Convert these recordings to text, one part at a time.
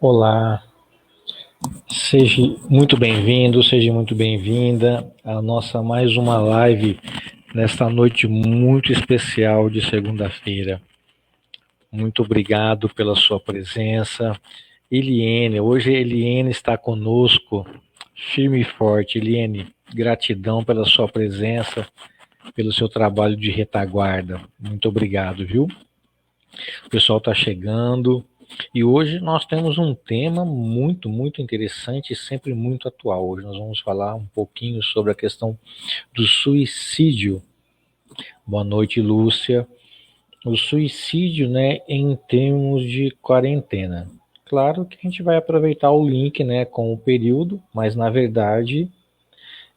Olá, seja muito bem-vindo, seja muito bem-vinda a nossa mais uma live nesta noite muito especial de segunda-feira. Muito obrigado pela sua presença. Eliene, hoje a Eliene está conosco, firme e forte. Eliene, gratidão pela sua presença, pelo seu trabalho de retaguarda. Muito obrigado, viu? O pessoal está chegando. E hoje nós temos um tema muito interessante e sempre muito atual. Hoje nós vamos falar um pouquinho sobre a questão do suicídio. Boa noite, Lúcia. O suicídio, né, em termos de quarentena. Claro que a gente vai aproveitar o link, né, com o período, mas na verdade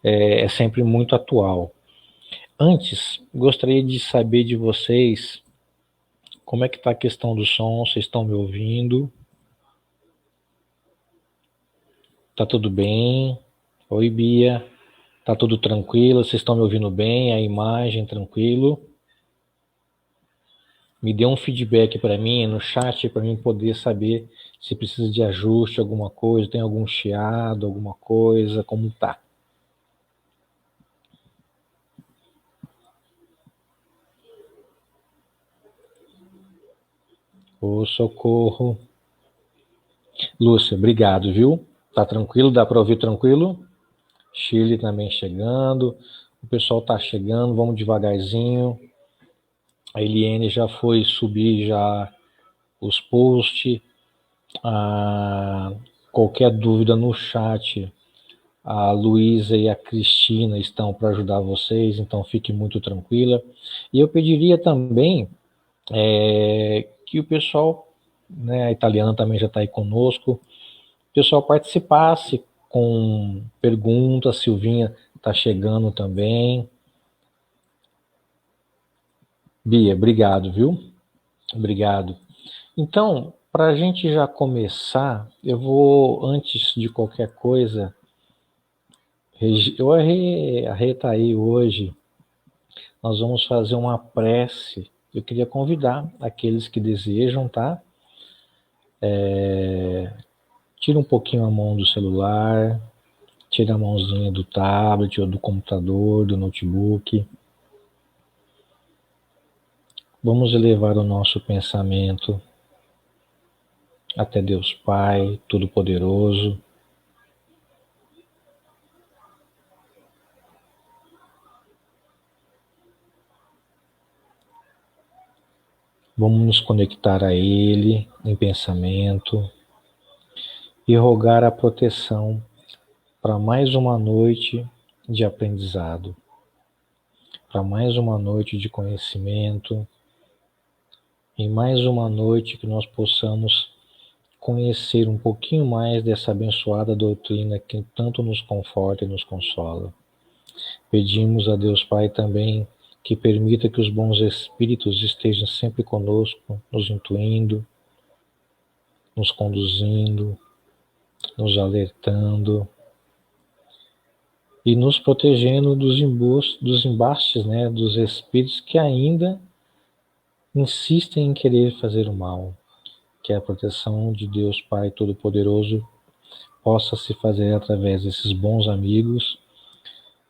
é sempre muito atual. Antes, gostaria de saber de vocês como é que está a questão do som, vocês estão me ouvindo? Tá tudo bem? Oi, Bia. Tá tudo tranquilo? Vocês estão me ouvindo bem? A imagem tranquilo? Me dê um feedback para mim no chat para mim poder saber se precisa de ajuste, alguma coisa, tem algum chiado, alguma coisa, como tá? Ô, socorro. Lúcia, obrigado, viu? Tá tranquilo? Dá para ouvir tranquilo? Chile também chegando. O pessoal tá chegando, vamos devagarzinho. A Eliane já foi subir já os posts. Qualquer dúvida no chat, a Luísa e a Cristina estão para ajudar vocês, então fique muito tranquila. E eu pediria também que o pessoal, né, a italiana também já está aí conosco, o pessoal participasse com perguntas. Silvinha está chegando também. Bia, obrigado, viu? Obrigado. Então, para a gente já começar, eu vou, antes de qualquer coisa, eu arretaí hoje, nós vamos fazer uma prece. Eu queria convidar aqueles que desejam, tá? Tira um pouquinho a mão do celular, tira a mãozinha do tablet ou do computador, do notebook. Vamos elevar o nosso pensamento até Deus Pai Todo-Poderoso. Vamos nos conectar a Ele em pensamento e rogar a proteção para mais uma noite de aprendizado, para mais uma noite de conhecimento, e mais uma noite que nós possamos conhecer um pouquinho mais dessa abençoada doutrina que tanto nos conforta e nos consola. Pedimos a Deus Pai também que permita que os bons espíritos estejam sempre conosco, nos intuindo, nos conduzindo, nos alertando e nos protegendo dos embastes, né, dos espíritos que ainda insistem em querer fazer o mal. Que a proteção de Deus Pai Todo-Poderoso possa se fazer através desses bons amigos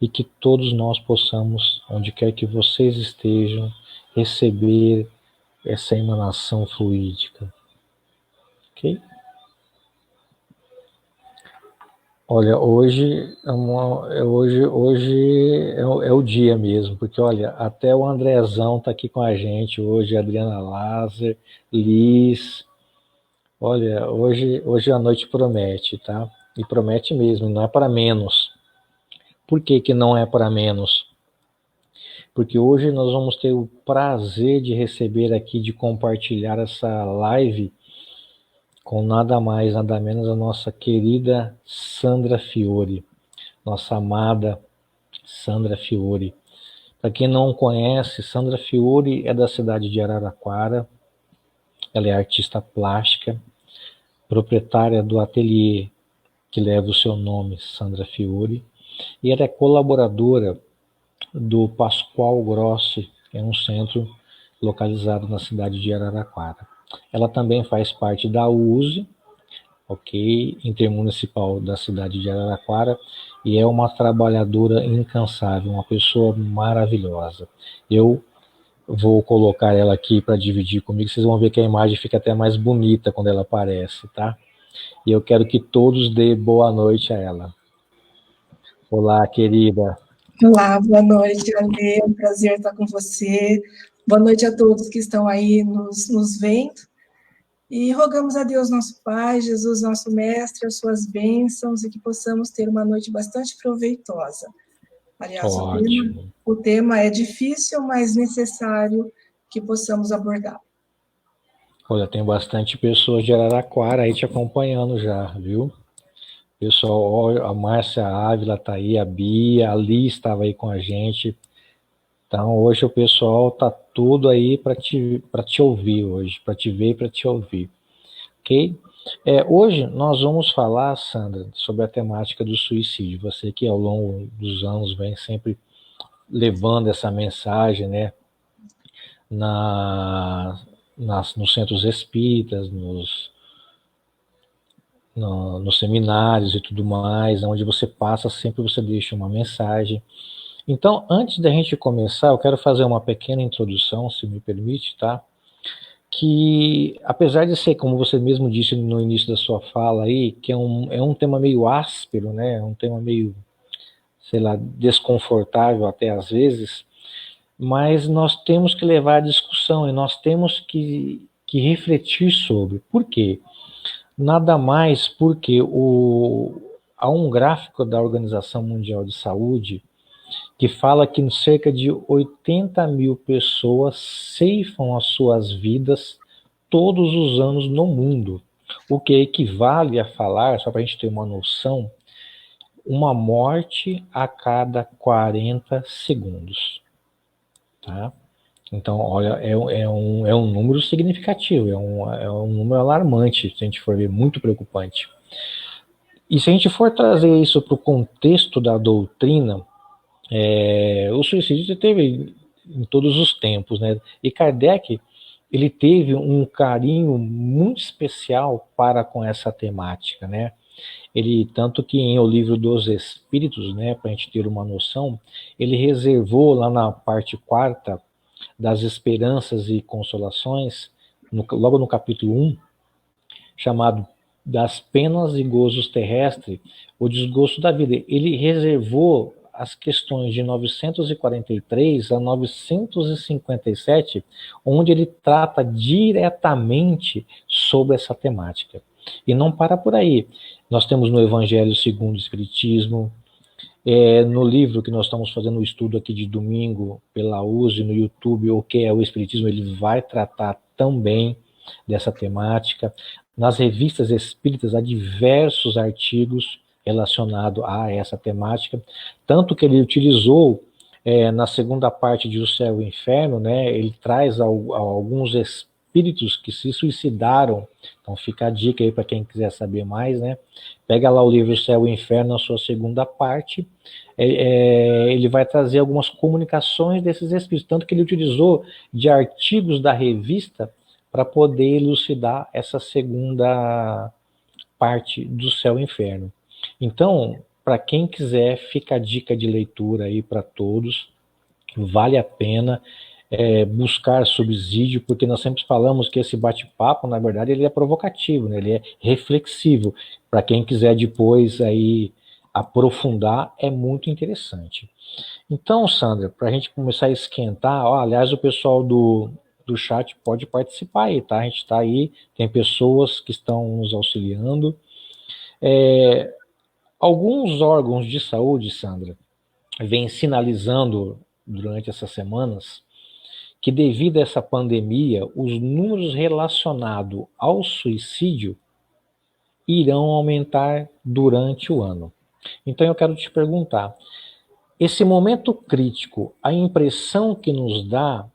e que todos nós possamos, onde quer que vocês estejam, receber essa emanação fluídica. Ok? Olha, hoje é o dia mesmo, porque olha, até o Andrezão está aqui com a gente hoje, a Adriana Lázaro, Liz. Olha, hoje a noite promete, tá? E promete mesmo, não é para menos. Por que que não é para menos? Porque hoje nós vamos ter o prazer de receber aqui, de compartilhar essa live com nada mais, nada menos a nossa querida Sandra Fiore, nossa amada Sandra Fiore. Para quem não conhece, Sandra Fiore é da cidade de Araraquara, ela é artista plástica, proprietária do ateliê que leva o seu nome, Sandra Fiore, e ela é colaboradora do Pascoal Grossi, que é um centro localizado na cidade de Araraquara. Ela também faz parte da USE, ok? Intermunicipal da cidade de Araraquara, e é uma trabalhadora incansável, uma pessoa maravilhosa. Eu vou colocar ela aqui para dividir comigo, vocês vão ver que a imagem fica até mais bonita quando ela aparece, tá? E eu quero que todos dêem boa noite a ela. Olá, querida. Olá, boa noite, Ale. É um prazer estar com você. Boa noite a todos que estão aí nos vendo. E rogamos a Deus, nosso Pai, Jesus, nosso Mestre, as suas bênçãos e que possamos ter uma noite bastante proveitosa. Aliás, Ótimo. o tema é difícil, mas necessário que possamos abordar. Olha, tem bastante pessoas de Araraquara aí te acompanhando já, viu? Pessoal, a Márcia Ávila tá aí, a Bia, a Li estava aí com a gente. Então, hoje o pessoal tá tudo aí para te ouvir hoje, para te ver e para te ouvir, ok? Hoje nós vamos falar, Sandra, sobre a temática do suicídio. Você que ao longo dos anos vem sempre levando essa mensagem, né, nos centros espíritas, nos seminários e tudo mais, onde você passa, sempre você deixa uma mensagem. Então, antes da gente começar, eu quero fazer uma pequena introdução, se me permite, tá? Que, apesar de ser, como você mesmo disse no início da sua fala aí, que é um tema meio áspero, né? É um tema meio, sei lá, desconfortável até às vezes, mas nós temos que levar a discussão e nós temos que refletir sobre. Por quê? Nada mais porque há um gráfico da Organização Mundial de Saúde que fala que cerca de 80 mil pessoas ceifam as suas vidas todos os anos no mundo, o que equivale a falar, só para a gente ter uma noção, uma morte a cada 40 segundos. Tá? Então, olha, é um número significativo, é um número alarmante, se a gente for ver, muito preocupante. E se a gente for trazer isso para o contexto da doutrina, o suicídio teve em todos os tempos, né? E Kardec, ele teve um carinho muito especial para com essa temática, né? Ele, tanto que em O Livro dos Espíritos, né, para a gente ter uma noção, ele reservou lá na parte 4ª das Esperanças e Consolações, logo no capítulo 1, chamado Das Penas e Gozos Terrestres, o desgosto da vida. Ele reservou as questões de 943 a 957, onde ele trata diretamente sobre essa temática. E não para por aí. Nós temos no Evangelho segundo o Espiritismo, no livro que nós estamos fazendo o estudo aqui de domingo pela USE no YouTube, o que é o Espiritismo, ele vai tratar também dessa temática. Nas revistas espíritas há diversos artigos relacionados a essa temática, tanto que ele utilizou na segunda parte de O Céu e o Inferno, né, ele traz alguns espíritos que se suicidaram. Então fica a dica aí para quem quiser saber mais, né? Pega lá o livro O Céu e o Inferno, na sua segunda parte, ele vai trazer algumas comunicações desses espíritos, tanto que ele utilizou de artigos da revista para poder elucidar essa segunda parte do Céu e Inferno. Então, para quem quiser, fica a dica de leitura aí para todos, vale a pena buscar subsídio, porque nós sempre falamos que esse bate-papo, na verdade, ele é provocativo, né? Ele é reflexivo. Para quem quiser depois aí aprofundar, é muito interessante. Então, Sandra, para a gente começar a esquentar, aliás, o pessoal do chat pode participar aí, tá? A gente está aí, tem pessoas que estão nos auxiliando. Alguns órgãos de saúde, Sandra, vêm sinalizando durante essas semanas que devido a essa pandemia, os números relacionados ao suicídio irão aumentar durante o ano. Então eu quero te perguntar, esse momento crítico, a impressão que nos dá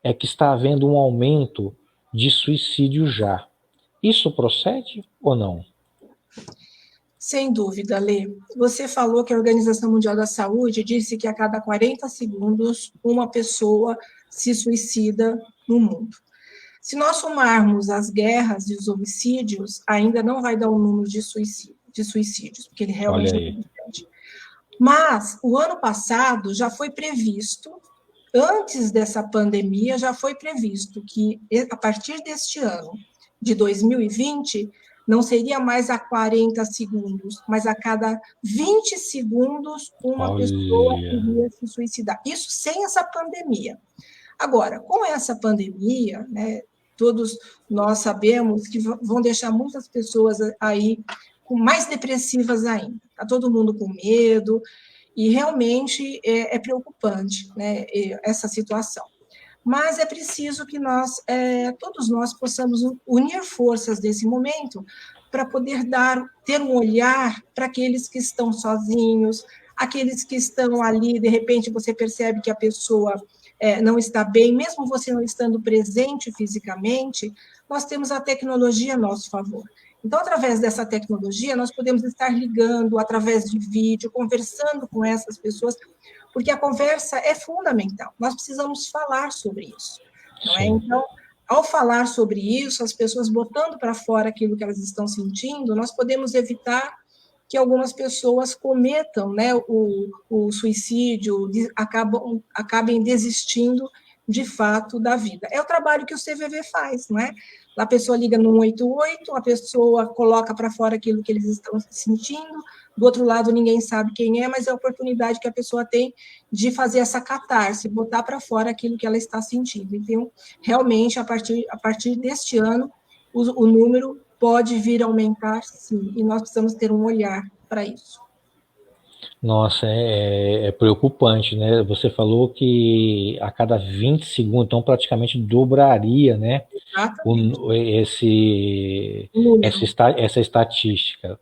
é que está havendo um aumento de suicídio já. Isso procede ou não? Sem dúvida, Lê. Você falou que a Organização Mundial da Saúde disse que a cada 40 segundos uma pessoa se suicida no mundo. Se nós somarmos as guerras e os homicídios, ainda não vai dar um número de suicídios, porque ele realmente é muito grande. Mas o ano passado já foi previsto, antes dessa pandemia, já foi previsto que a partir deste ano, de 2020, não seria mais a 40 segundos, mas a cada 20 segundos uma pessoa iria se suicidar. Isso sem essa pandemia. Agora, com essa pandemia, né, todos nós sabemos que vão deixar muitas pessoas aí mais depressivas ainda. Está todo mundo com medo, e realmente é preocupante, né, essa situação. Mas é preciso que todos nós possamos unir forças nesse momento para poder ter um olhar para aqueles que estão sozinhos, aqueles que estão ali, de repente você percebe que a pessoa não está bem, mesmo você não estando presente fisicamente, nós temos a tecnologia a nosso favor. Então, através dessa tecnologia, nós podemos estar ligando através de vídeo, conversando com essas pessoas, porque a conversa é fundamental. Nós precisamos falar sobre isso, não é? Então, ao falar sobre isso, as pessoas botando para fora aquilo que elas estão sentindo, nós podemos evitar que algumas pessoas cometam, né, o suicídio, acabem desistindo de fato da vida. É o trabalho que o CVV faz, não é? A pessoa liga no 188, a pessoa coloca para fora aquilo que eles estão sentindo, do outro lado ninguém sabe quem é, mas é a oportunidade que a pessoa tem de fazer essa catarse, botar para fora aquilo que ela está sentindo. Então, realmente, a partir deste ano, o número pode vir a aumentar, sim, e nós precisamos ter um olhar para isso. Nossa, é preocupante, né? Você falou que a cada 20 segundos, então praticamente dobraria, né? Essa estatística.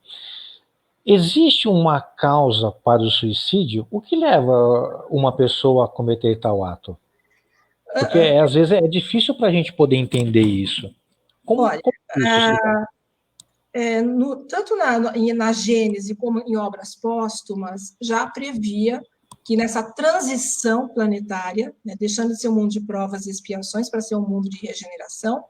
Existe uma causa para o suicídio? O que leva uma pessoa a cometer tal ato? Porque às vezes é difícil para a gente poder entender isso. Olha, tanto na Gênese como em obras póstumas, já previa que nessa transição planetária, né, deixando de ser um mundo de provas e expiações para ser um mundo de regeneração,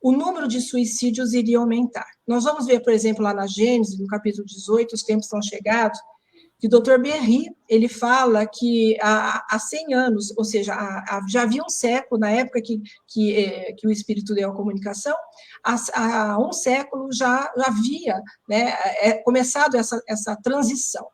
o número de suicídios iria aumentar. Nós vamos ver, por exemplo, lá na Gênese, no capítulo 18, os tempos são chegados, que o Dr. Berry, ele fala que há 100 anos, ou seja, já havia um século, na época que o Espírito deu a comunicação, há um século já havia, né, começado essa transição.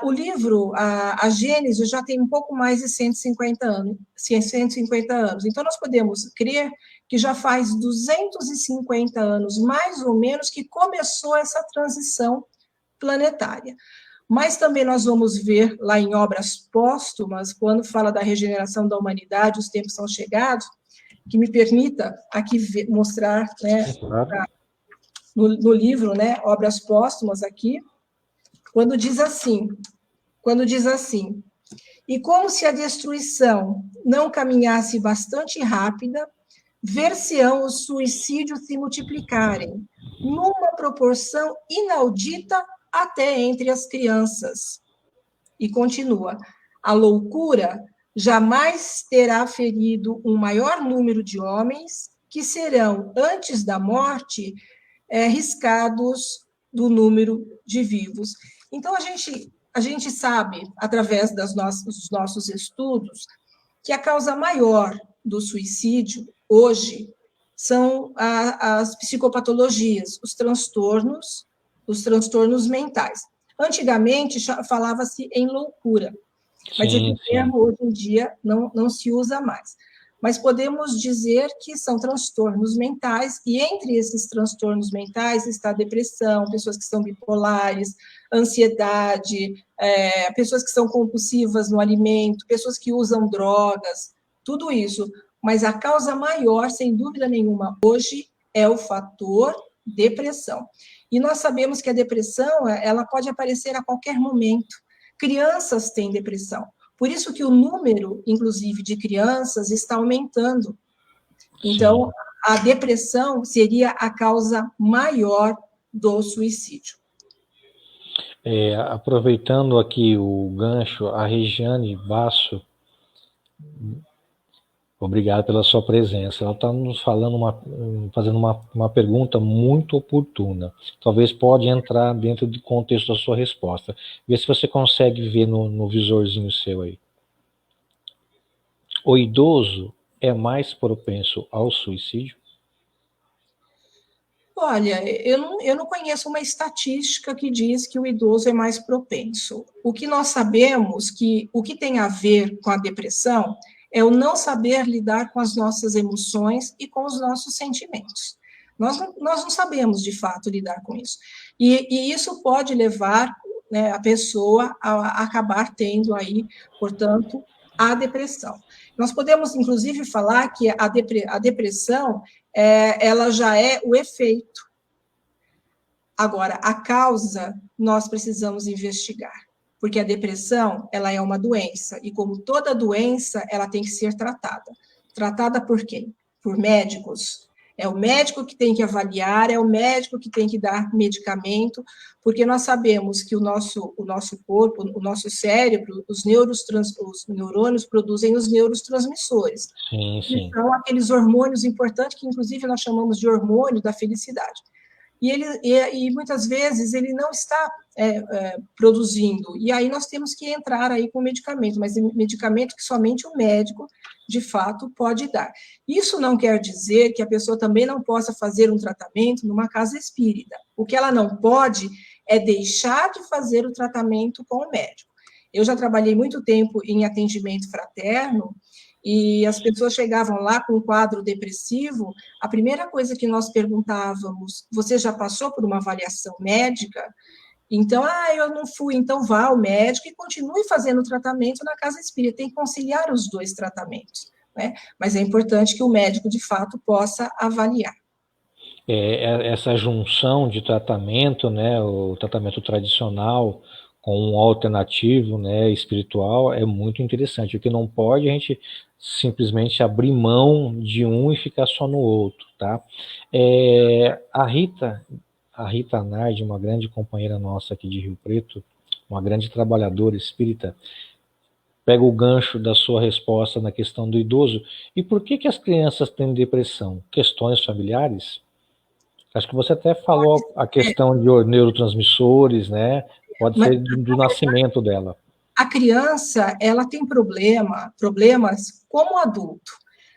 O livro, a Gênese, já tem um pouco mais de 150 anos. Então, nós podemos crer que já faz 250 anos, mais ou menos, que começou essa transição planetária. Mas também nós vamos ver lá em obras póstumas, quando fala da regeneração da humanidade, os tempos são chegados, que me permita aqui mostrar, né, no livro, né, obras póstumas aqui, quando diz assim, e como se a destruição não caminhasse bastante rápida, ver-se-ão os suicídios se multiplicarem, numa proporção inaudita até entre as crianças. E continua, a loucura jamais terá ferido um maior número de homens que serão, antes da morte, riscados do número de vivos. Então, a gente sabe, através dos nossos estudos, que a causa maior do suicídio, hoje, são as psicopatologias, os transtornos mentais. Antigamente, falava-se em loucura, mas esse termo, hoje em dia, não se usa mais. Mas podemos dizer que são transtornos mentais, e entre esses transtornos mentais está a depressão, pessoas que são bipolares, ansiedade, pessoas que são compulsivas no alimento, pessoas que usam drogas, tudo isso. Mas a causa maior, sem dúvida nenhuma, hoje é o fator depressão. E nós sabemos que a depressão, ela pode aparecer a qualquer momento. Crianças têm depressão. Por isso que o número, inclusive, de crianças está aumentando. Então, a depressão seria a causa maior do suicídio. Aproveitando aqui o gancho, a Regiane Basso Obrigado pela sua presença. Ela está nos fazendo uma pergunta muito oportuna. Talvez pode entrar dentro do contexto da sua resposta. Vê se você consegue ver no visorzinho seu aí. O idoso é mais propenso ao suicídio? Olha, eu não conheço uma estatística que diz que o idoso é mais propenso. O que nós sabemos que o que tem a ver com a depressão é o não saber lidar com as nossas emoções e com os nossos sentimentos. Nós não sabemos, de fato, lidar com isso. E isso pode levar, né, a pessoa a acabar tendo aí, portanto, a depressão. Nós podemos, inclusive, falar que a depressão ela já é o efeito. Agora, a causa nós precisamos investigar, porque a depressão ela é uma doença e como toda doença ela tem que ser tratada. Tratada por quem? Por médicos. É o médico que tem que avaliar, é o médico que tem que dar medicamento, porque nós sabemos que o nosso corpo, o nosso cérebro, os neurônios produzem os neurotransmissores, Sim, que sim. são aqueles hormônios importantes que, inclusive, nós chamamos de hormônio da felicidade. E muitas vezes ele não está produzindo, e aí nós temos que entrar aí com medicamento, mas medicamento que somente o médico, de fato, pode dar. Isso não quer dizer que a pessoa também não possa fazer um tratamento numa casa espírita. O que ela não pode é deixar de fazer o tratamento com o médico. Eu já trabalhei muito tempo em atendimento fraterno, e as pessoas chegavam lá com um quadro depressivo, a primeira coisa que nós perguntávamos, você já passou por uma avaliação médica? Então, eu não fui, então vá ao médico e continue fazendo o tratamento na casa espírita, tem que conciliar os dois tratamentos, né? Mas é importante que o médico, de fato, possa avaliar. Essa junção de tratamento, né, o tratamento tradicional com um alternativo, né, espiritual, é muito interessante. O que não pode, a gente simplesmente abrir mão de um e ficar só no outro, tá? A Rita Nardi, uma grande companheira nossa aqui de Rio Preto, uma grande trabalhadora espírita, pega o gancho da sua resposta na questão do idoso. E por que as crianças têm depressão? Questões familiares? Acho que você até falou a questão de neurotransmissores, né? Pode Mas ser do nascimento dela. a criança, ela tem problemas como adulto.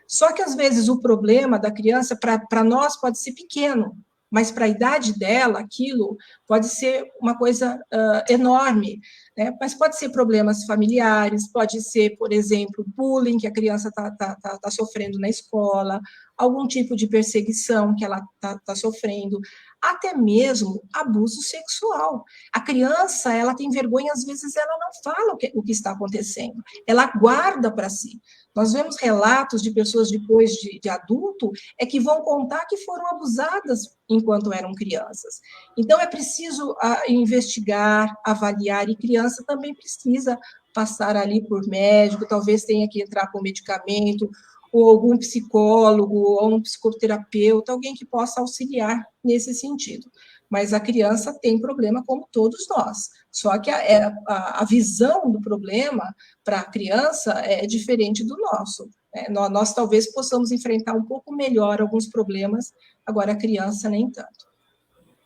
Só que, às vezes, o problema da criança, para nós, pode ser pequeno, mas para a idade dela, aquilo pode ser uma coisa enorme, né? Mas pode ser problemas familiares, pode ser, por exemplo, bullying que a criança está sofrendo na escola, algum tipo de perseguição que ela está sofrendo, até mesmo abuso sexual. A criança, ela tem vergonha, às vezes ela não fala o que está acontecendo, ela guarda para si. Nós vemos relatos de pessoas depois de adulto que vão contar que foram abusadas enquanto eram crianças. Então, é preciso investigar, avaliar, e criança também precisa passar ali por médico, talvez tenha que entrar com medicamento, ou algum psicólogo, ou um psicoterapeuta, alguém que possa auxiliar nesse sentido. Mas a criança tem problema como todos nós, só que a visão do problema para a criança é diferente do nosso. Nós talvez possamos enfrentar um pouco melhor alguns problemas, agora a criança nem tanto.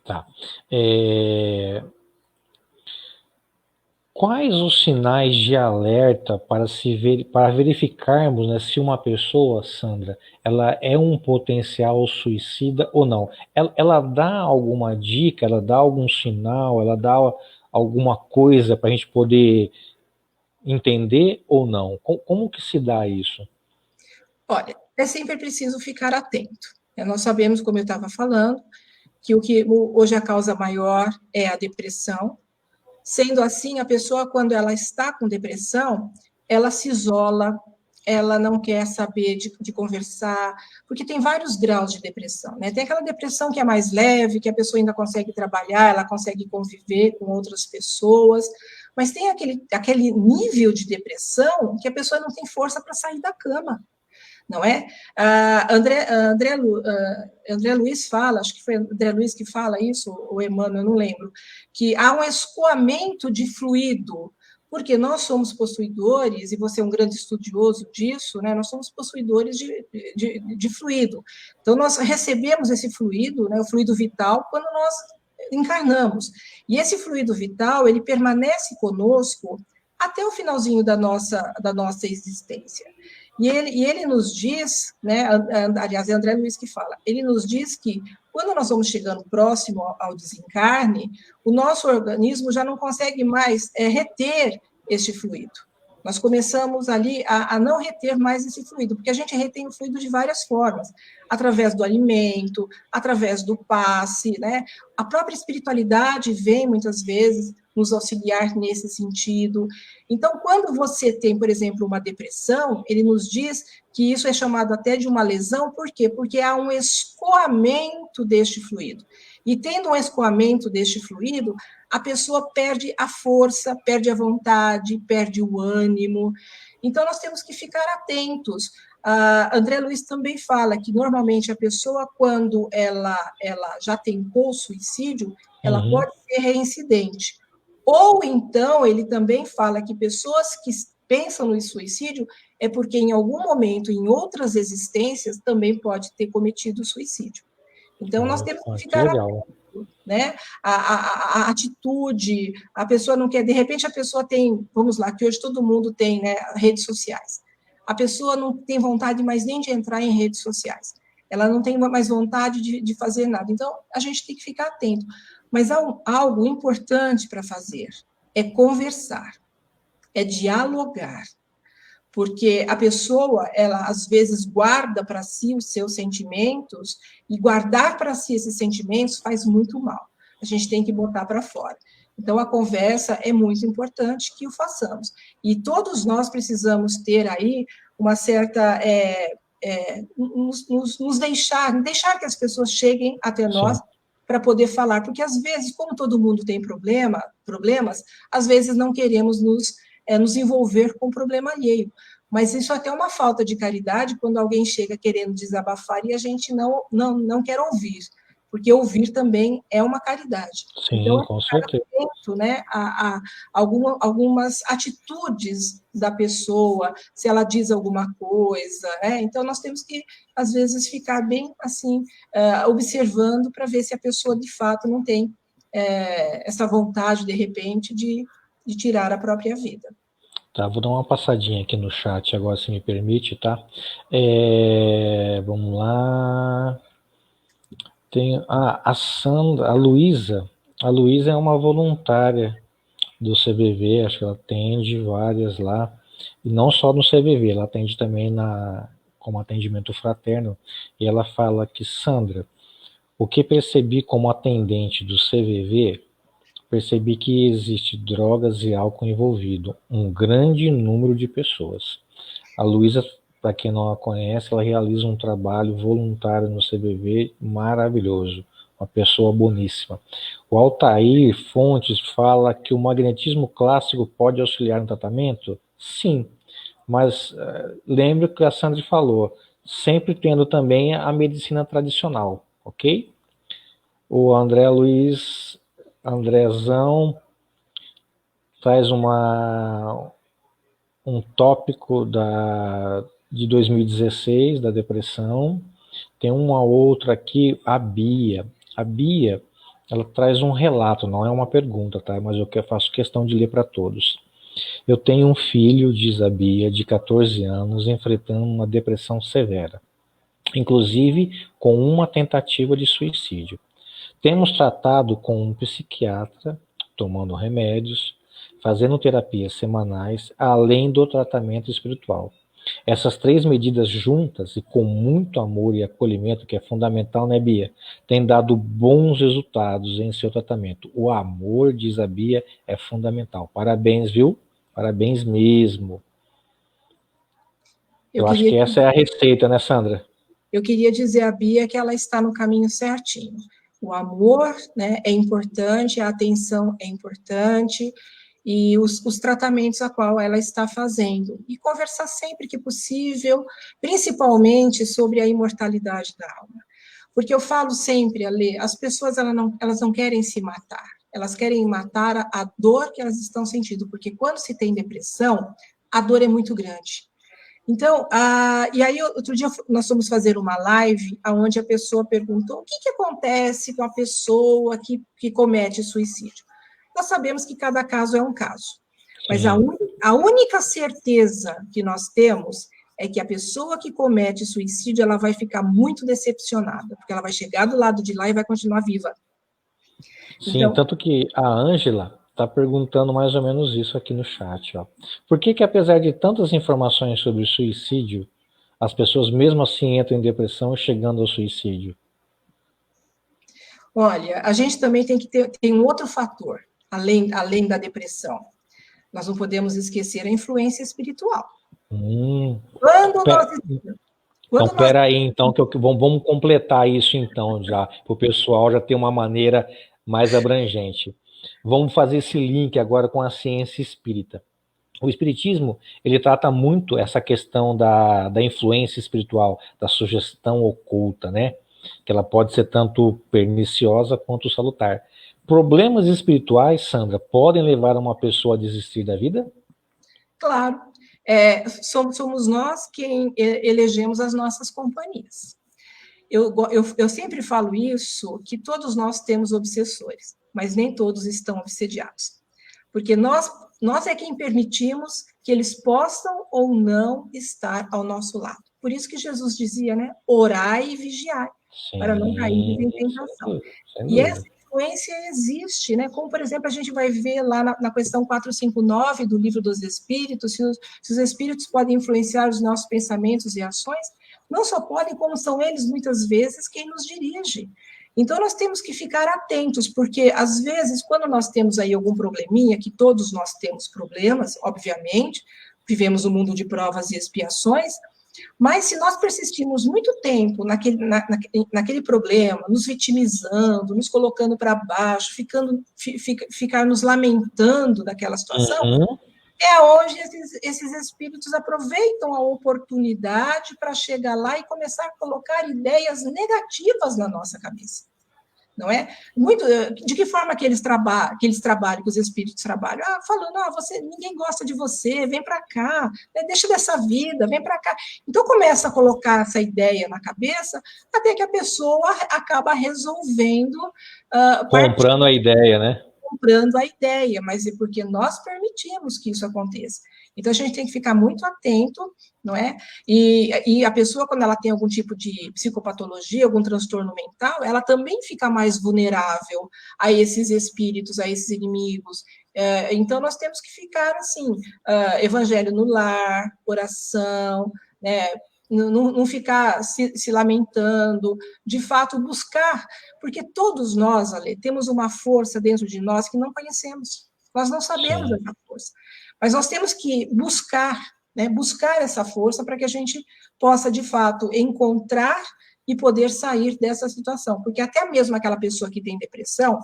Tá. Quais os sinais de alerta para verificarmos, né, se uma pessoa, Sandra, ela é um potencial suicida ou não? Ela dá alguma dica, ela dá algum sinal, ela dá alguma coisa para a gente poder entender ou não? Como que se dá isso? Olha, é sempre preciso ficar atento. Nós sabemos, como eu estava falando, que hoje a causa maior é a depressão. Sendo assim, a pessoa, quando ela está com depressão, ela se isola, ela não quer saber de conversar, porque tem vários graus de depressão, né? Tem aquela depressão que é mais leve, que a pessoa ainda consegue trabalhar, ela consegue conviver com outras pessoas, mas tem aquele nível de depressão que a pessoa não tem força para sair da cama, não é? André Luiz fala, acho que foi André Luiz que fala isso, ou Emmanuel, eu não lembro, que há um escoamento de fluido. Porque nós somos possuidores, e você é um grande estudioso disso, né? Nós somos possuidores de fluido. Então, nós recebemos esse fluido, né, o fluido vital, quando nós encarnamos. E esse fluido vital, ele permanece conosco até o finalzinho da nossa existência. E ele nos diz, né, aliás, é André Luiz que fala, ele nos diz que quando nós vamos chegando próximo ao desencarne, o nosso organismo já não consegue mais reter este fluido. Nós começamos ali a não reter mais esse fluido, porque a gente retém o fluido de várias formas, através do alimento, através do passe, né? A própria espiritualidade vem, muitas vezes, nos auxiliar nesse sentido. Então, quando você tem, por exemplo, uma depressão, ele nos diz que isso é chamado até de uma lesão, por quê? Porque há um escoamento deste fluido. E tendo um escoamento deste fluido, a pessoa perde a força, perde a vontade, perde o ânimo. Então, nós temos que ficar atentos. André Luiz também fala que, normalmente, a pessoa, quando ela já tentou suicídio, ela pode ser reincidente. Ou, então, ele também fala que pessoas que pensam no suicídio é porque, em algum momento, em outras existências, também pode ter cometido suicídio. Então, nós temos que ficar atentos, né? A atitude, a pessoa não quer, de repente a pessoa tem, vamos lá, que hoje todo mundo tem, né, redes sociais. A pessoa não tem vontade mais nem de entrar em redes sociais. Ela não tem mais vontade de fazer nada. Então, a gente tem que ficar atento. Mas há algo importante para fazer, é conversar, é dialogar. Porque a pessoa, ela às vezes guarda para si os seus sentimentos, e guardar para si esses sentimentos faz muito mal. A gente tem que botar para fora. Então, a conversa é muito importante que o façamos. E todos nós precisamos ter aí uma certa... nos deixar que as pessoas cheguem até nós para poder falar, porque às vezes, como todo mundo tem problemas, às vezes não queremos nos envolver com o problema alheio. Mas isso até é uma falta de caridade quando alguém chega querendo desabafar e a gente não quer ouvir, porque ouvir também é uma caridade. Sim, então, com certeza. Atento, né, a algumas atitudes da pessoa, se ela diz alguma coisa, né? Então, nós temos que, às vezes, ficar bem, assim, observando para ver se a pessoa, de fato, não tem essa vontade, de repente, de tirar a própria vida. Tá, vou dar uma passadinha aqui no chat agora, se me permite, tá? Vamos lá. Tem a Sandra, a Luísa. A Luísa é uma voluntária do CVV, acho que ela atende várias lá, e não só no CVV, ela atende também como atendimento fraterno, e ela fala que, Sandra, o que percebi como atendente do CVV, percebi que existe drogas e álcool envolvido, um grande número de pessoas. A Luísa, para quem não a conhece, ela realiza um trabalho voluntário no CVV maravilhoso, uma pessoa boníssima. O Altair Fontes fala que o magnetismo clássico pode auxiliar no tratamento? Sim, mas lembre o que a Sandra falou, sempre tendo também a medicina tradicional, ok? O Andrezão faz um tópico de 2016, da depressão. Tem uma outra aqui, a Bia. A Bia, ela traz um relato, não é uma pergunta, tá? Mas eu faço questão de ler para todos. Eu tenho um filho, diz a Bia, de 14 anos, enfrentando uma depressão severa, inclusive com uma tentativa de suicídio. Temos tratado com um psiquiatra, tomando remédios, fazendo terapias semanais, além do tratamento espiritual. Essas 3 medidas juntas e com muito amor e acolhimento, que é fundamental, né, Bia, tem dado bons resultados em seu tratamento. O amor, diz a Bia, é fundamental. Parabéns, viu? Parabéns mesmo. Eu acho que essa é a receita, né, Sandra? Eu queria dizer à Bia que ela está no caminho certinho. O amor, né, é importante, a atenção é importante, e os tratamentos a qual ela está fazendo. E conversar sempre que possível, principalmente sobre a imortalidade da alma. Porque eu falo sempre, Ale, as pessoas elas não querem se matar, elas querem matar a dor que elas estão sentindo, porque quando se tem depressão, a dor é muito grande. Então, e aí, outro dia nós fomos fazer uma live onde a pessoa perguntou o que acontece com a pessoa que comete suicídio. Nós sabemos que cada caso é um caso, mas a única certeza que nós temos é que a pessoa que comete suicídio, ela vai ficar muito decepcionada, porque ela vai chegar do lado de lá e vai continuar viva. Sim, então, tanto que a Ângela está perguntando mais ou menos isso aqui no chat. Ó. Por que apesar de tantas informações sobre suicídio, as pessoas mesmo assim entram em depressão chegando ao suicídio? Olha, a gente também tem um outro fator, além da depressão. Nós não podemos esquecer a influência espiritual. Peraí, então, vamos completar isso, então, já, para o pessoal já ter uma maneira mais abrangente. Vamos fazer esse link agora com a ciência espírita. O espiritismo, ele trata muito essa questão da influência espiritual, da sugestão oculta, né? Que ela pode ser tanto perniciosa quanto salutar. Problemas espirituais, Sandra, podem levar uma pessoa a desistir da vida? Claro. Somos nós quem elegemos as nossas companhias. Eu sempre falo isso, que todos nós temos obsessores, mas nem todos estão obsediados. Porque nós é quem permitimos que eles possam ou não estar ao nosso lado. Por isso que Jesus dizia, né? Orai e vigiai, para não cair em tentação. E essa influência existe, né? Como, por exemplo, a gente vai ver lá na questão 459 do Livro dos Espíritos, se os espíritos podem influenciar os nossos pensamentos e ações, não só podem, como são eles, muitas vezes, quem nos dirige. Então, nós temos que ficar atentos, porque, às vezes, quando nós temos aí algum probleminha, que todos nós temos problemas, obviamente, vivemos um mundo de provas e expiações, mas se nós persistirmos muito tempo naquele problema, nos vitimizando, nos colocando para baixo, ficar nos lamentando daquela situação, é onde esses espíritos aproveitam a oportunidade para chegar lá e começar a colocar ideias negativas na nossa cabeça. Não é? De que forma que eles trabalham, que os espíritos trabalham? Falando, ninguém gosta de você, vem para cá, deixa dessa vida, vem para cá. Então, começa a colocar essa ideia na cabeça, até que a pessoa acaba resolvendo... comprando a ideia, né? Comprando a ideia, mas é porque nós permitimos que isso aconteça. Então, a gente tem que ficar muito atento, não é? E a pessoa, quando ela tem algum tipo de psicopatologia, algum transtorno mental, ela também fica mais vulnerável a esses espíritos, a esses inimigos. Então, nós temos que ficar, assim, evangelho no lar, oração, né? Não ficar se lamentando, de fato buscar, porque todos nós, Ale, temos uma força dentro de nós que não conhecemos, nós não sabemos essa força, mas nós temos que buscar, né, buscar essa força para que a gente possa, de fato, encontrar e poder sair dessa situação, porque até mesmo aquela pessoa que tem depressão,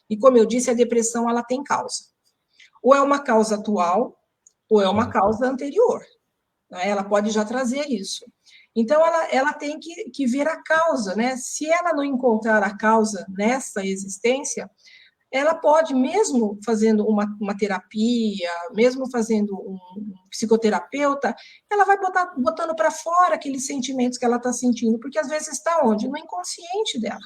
e como eu disse, a depressão, ela tem causa, ou é uma causa atual, ou é uma causa anterior, ela pode já trazer isso. Então, ela tem que ver a causa, né? Se ela não encontrar a causa nessa existência, ela pode, mesmo fazendo uma terapia, mesmo fazendo um psicoterapeuta, ela vai botando para fora aqueles sentimentos que ela está sentindo, porque às vezes está onde? No inconsciente dela.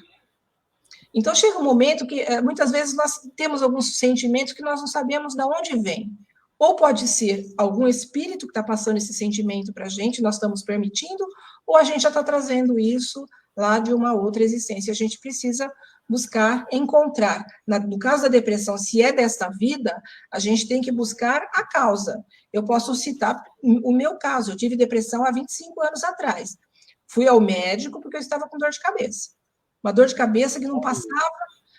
Então, chega um momento que, muitas vezes, nós temos alguns sentimentos que nós não sabemos de onde vem. Ou pode ser algum espírito que está passando esse sentimento para a gente, nós estamos permitindo, ou a gente já está trazendo isso lá de uma outra existência. A gente precisa buscar encontrar. No caso da depressão, se é desta vida, a gente tem que buscar a causa. Eu posso citar o meu caso, eu tive depressão há 25 anos atrás. Fui ao médico porque eu estava com dor de cabeça. Uma dor de cabeça que não passava.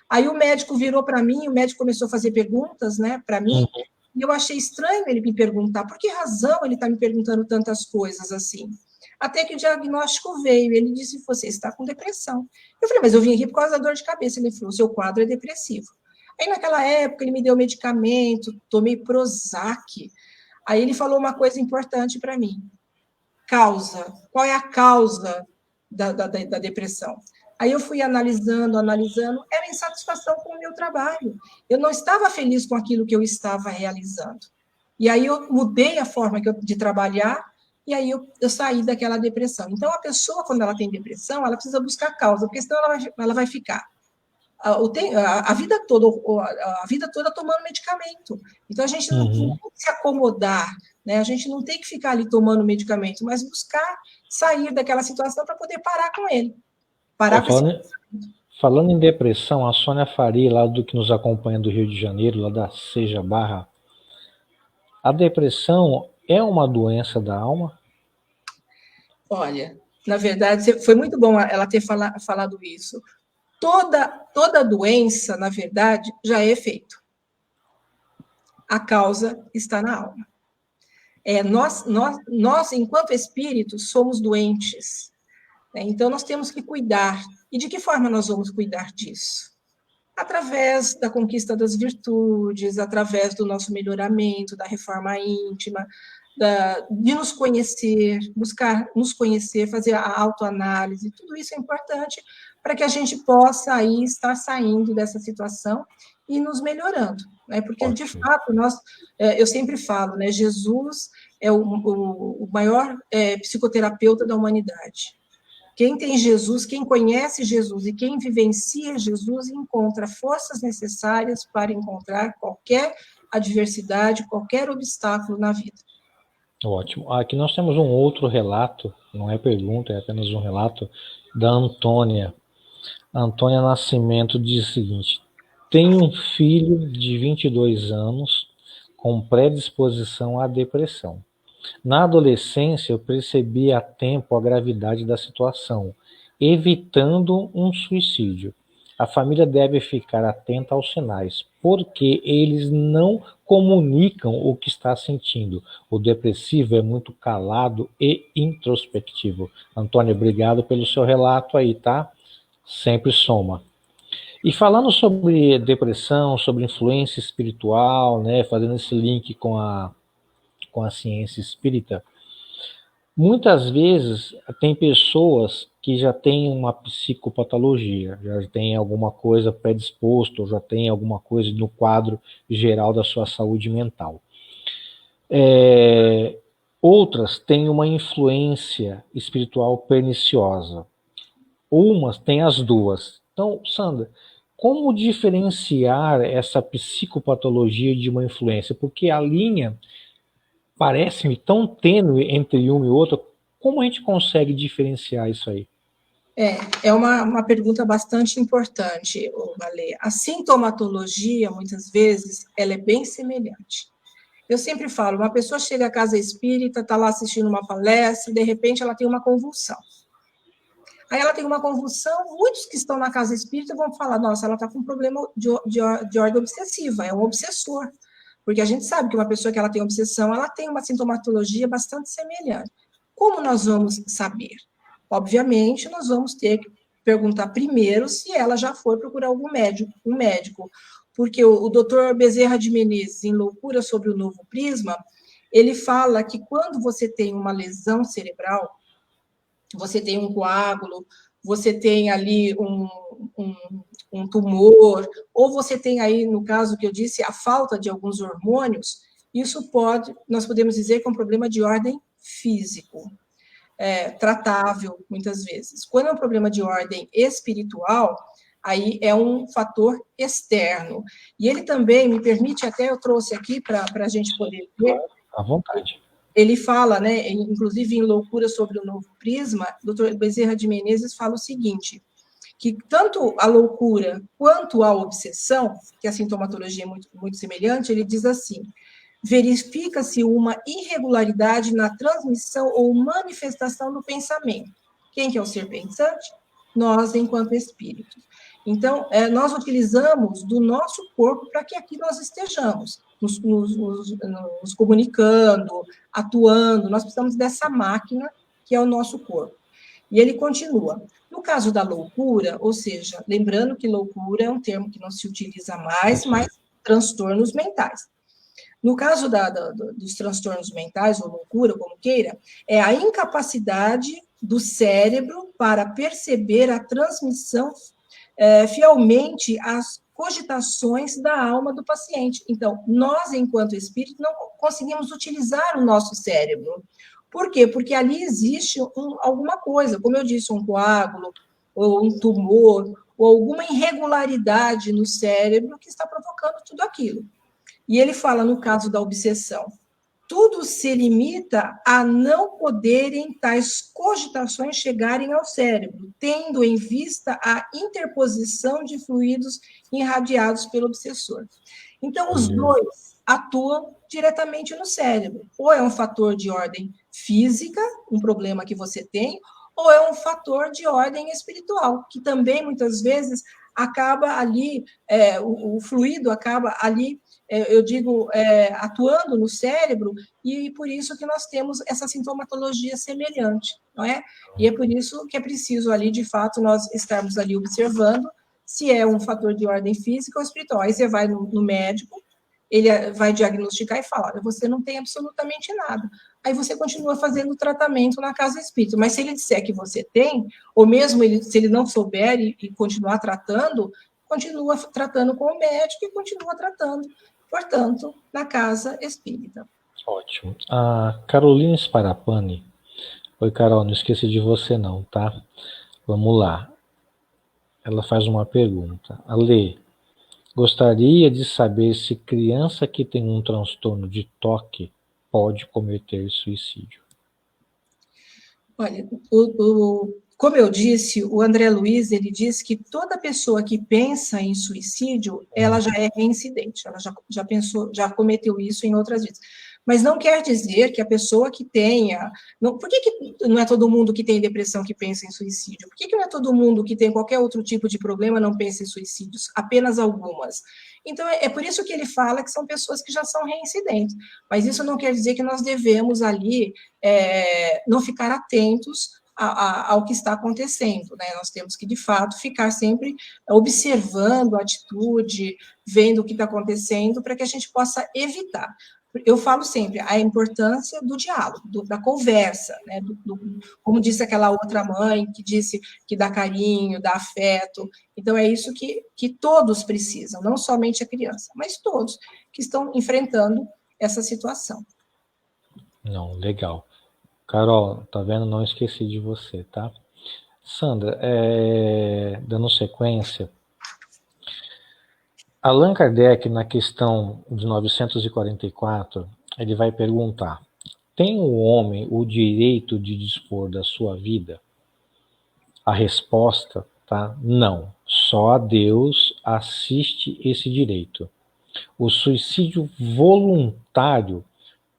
Aí o médico virou para mim, o médico começou a fazer perguntas, né, para mim, e eu achei estranho ele me perguntar, por que razão ele está me perguntando tantas coisas assim? Até que o diagnóstico veio, ele disse, você está com depressão. Eu falei, mas eu vim aqui por causa da dor de cabeça. Ele falou, seu quadro é depressivo. Aí naquela época ele me deu medicamento, tomei Prozac. Aí ele falou uma coisa importante para mim. Causa. Qual é a causa da depressão? Aí eu fui analisando, era insatisfação com o meu trabalho. Eu não estava feliz com aquilo que eu estava realizando. E aí eu mudei a forma de trabalhar, e aí eu saí daquela depressão. Então, a pessoa, quando ela tem depressão, ela precisa buscar causa, porque senão ela vai ficar a vida toda tomando medicamento. Então, a gente não tem que se acomodar, né? A gente não tem que ficar ali tomando medicamento, mas buscar sair daquela situação para poder parar com ele. Parar com falando em depressão, a Sônia Faria, lá do que nos acompanha do Rio de Janeiro, lá da Seja Barra, a depressão é uma doença da alma? Olha, na verdade, foi muito bom ela ter falado isso. Toda doença, na verdade, já é efeito. A causa está na alma. Nós, enquanto espíritos, somos doentes. Né? Então, nós temos que cuidar. E de que forma nós vamos cuidar disso? Através da conquista das virtudes, através do nosso melhoramento, da reforma íntima, de nos conhecer, buscar nos conhecer, fazer a autoanálise. Tudo isso é importante para que a gente possa aí estar saindo dessa situação e nos melhorando, né? Porque, ótimo, de fato, eu sempre falo, né? Jesus é o maior psicoterapeuta da humanidade. Quem tem Jesus, quem conhece Jesus e quem vivencia Jesus encontra forças necessárias para encontrar qualquer adversidade, qualquer obstáculo na vida. Ótimo. Aqui nós temos um outro relato, não é pergunta, é apenas um relato, da Antônia. A Antônia Nascimento diz o seguinte: tenho um filho de 22 anos com predisposição à depressão. Na adolescência, eu percebi a tempo a gravidade da situação, evitando um suicídio. A família deve ficar atenta aos sinais, porque eles não comunicam o que está sentindo. O depressivo é muito calado e introspectivo. Antônio, obrigado pelo seu relato aí, tá? Sempre soma. E falando sobre depressão, sobre influência espiritual, né, fazendo esse link com a ciência espírita, muitas vezes tem pessoas que já têm uma psicopatologia, já tem alguma coisa predisposto, já tem alguma coisa no quadro geral da sua saúde mental. Outras têm uma influência espiritual perniciosa. Umas têm as duas. Então, Sandra, como diferenciar essa psicopatologia de uma influência? Porque a linha parece-me tão tênue entre uma e outra. Como a gente consegue diferenciar isso aí? É uma pergunta bastante importante, Valê. A sintomatologia, muitas vezes, ela é bem semelhante. Eu sempre falo, uma pessoa chega à casa espírita, está lá assistindo uma palestra, e de repente ela tem uma convulsão. Aí ela tem uma convulsão, muitos que estão na casa espírita vão falar, nossa, ela está com um problema de ordem obsessiva, é um obsessor. Porque a gente sabe que uma pessoa que ela tem obsessão, ela tem uma sintomatologia bastante semelhante. Como nós vamos saber? Obviamente, nós vamos ter que perguntar primeiro se ela já foi procurar algum médico. Porque o doutor Bezerra de Menezes, em Loucura sobre o Novo Prisma, ele fala que quando você tem uma lesão cerebral, você tem um coágulo, você tem ali um tumor, ou você tem aí, no caso que eu disse, a falta de alguns hormônios, isso nós podemos dizer que é um problema de ordem físico, tratável, muitas vezes. Quando é um problema de ordem espiritual, aí é um fator externo. E ele também, me permite, até eu trouxe aqui para a gente poder ver. À vontade. Ele fala, né, inclusive em Loucura sobre o Novo Prisma, o Dr. Bezerra de Menezes fala o seguinte, que tanto a loucura quanto a obsessão, que a sintomatologia é muito, muito semelhante, ele diz assim, verifica-se uma irregularidade na transmissão ou manifestação do pensamento. Quem que é o ser pensante? Nós, enquanto espíritos. Então, nós utilizamos do nosso corpo para que aqui nós estejamos, nos comunicando, atuando, nós precisamos dessa máquina que é o nosso corpo. E ele continua. No caso da loucura, ou seja, lembrando que loucura é um termo que não se utiliza mais, mas transtornos mentais. No caso dos transtornos mentais, ou loucura, como queira, é a incapacidade do cérebro para perceber a transmissão fielmente às cogitações da alma do paciente. Então, nós, enquanto espírito, não conseguimos utilizar o nosso cérebro. Por quê? Porque ali existe alguma coisa, como eu disse, um coágulo, ou um tumor, ou alguma irregularidade no cérebro que está provocando tudo aquilo. E ele fala no caso da obsessão, tudo se limita a não poderem tais cogitações chegarem ao cérebro, tendo em vista a interposição de fluidos irradiados pelo obsessor. Então, os dois atuam diretamente no cérebro. Ou é um fator de ordem física, um problema que você tem, ou é um fator de ordem espiritual, que também, muitas vezes, acaba ali, o fluido acaba ali, eu digo, atuando no cérebro, e por isso que nós temos essa sintomatologia semelhante, não é? E é por isso que é preciso ali, de fato, nós estarmos ali observando se é um fator de ordem física ou espiritual. Aí você vai no médico, ele vai diagnosticar e fala, olha, você não tem absolutamente nada. Aí você continua fazendo o tratamento na casa espírita. Mas se ele disser que você tem, ou mesmo se ele não souber e continuar tratando, continua tratando com o médico e continua tratando, portanto, na casa espírita. Ótimo. A Carolina Sparapani. Oi, Carol, não esqueci de você não, tá? Vamos lá. Ela faz uma pergunta. Ale, gostaria de saber se criança que tem um transtorno de toque pode cometer suicídio. Olha, como eu disse, o André Luiz, ele diz que toda pessoa que pensa em suicídio, ela já é reincidente, ela já pensou, já cometeu isso em outras vezes. Mas não quer dizer que a pessoa que tenha... por que não é todo mundo que tem depressão que pensa em suicídio? Por que não é todo mundo que tem qualquer outro tipo de problema não pensa em suicídios? Apenas algumas. Então, é por isso que ele fala que são pessoas que já são reincidentes. Mas isso não quer dizer que nós devemos ali não ficar atentos ao que está acontecendo, né? Nós temos que, de fato, ficar sempre observando a atitude, vendo o que está acontecendo, para que a gente possa evitar. Eu falo sempre a importância do diálogo, da conversa, né? Como disse aquela outra mãe, que disse que dá carinho, dá afeto. Então, é isso que todos precisam, não somente a criança, mas todos que estão enfrentando essa situação. Não, legal. Carol, tá vendo? Não esqueci de você, tá? Sandra, dando sequência, Allan Kardec, na questão de 944, ele vai perguntar: tem o homem o direito de dispor da sua vida? A resposta, tá? Não. Só a Deus assiste esse direito. O suicídio voluntário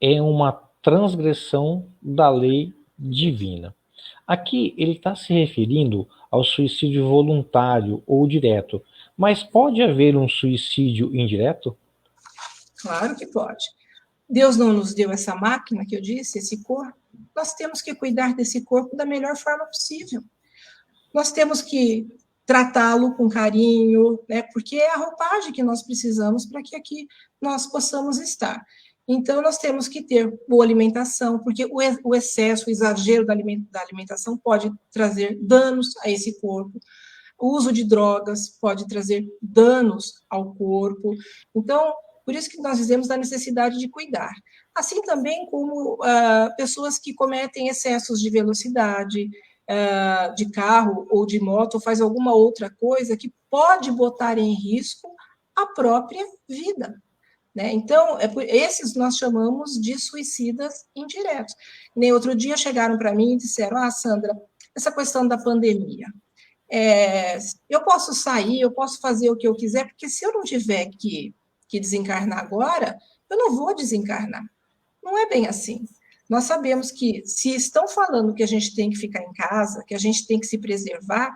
é uma transgressão da lei divina. Aqui ele está se referindo ao suicídio voluntário ou direto, mas pode haver um suicídio indireto? Claro que pode. Deus não nos deu essa máquina que eu disse, esse corpo. Nós temos que cuidar desse corpo da melhor forma possível. Nós temos que tratá-lo com carinho, né? Porque é a roupagem que nós precisamos para que aqui nós possamos estar. Então, nós temos que ter boa alimentação, porque o excesso, o exagero da alimentação pode trazer danos a esse corpo. O uso de drogas pode trazer danos ao corpo. Então, por isso que nós dizemos da necessidade de cuidar. Assim também como pessoas que cometem excessos de velocidade, de carro ou de moto, ou faz alguma outra coisa que pode botar em risco a própria vida. Né? Então, esses nós chamamos de suicidas indiretos. Nem outro dia chegaram para mim e disseram: Sandra, essa questão da pandemia, eu posso sair, eu posso fazer o que eu quiser, porque se eu não tiver que desencarnar agora, eu não vou desencarnar. Não é bem assim. Nós sabemos que, se estão falando que a gente tem que ficar em casa, que a gente tem que se preservar,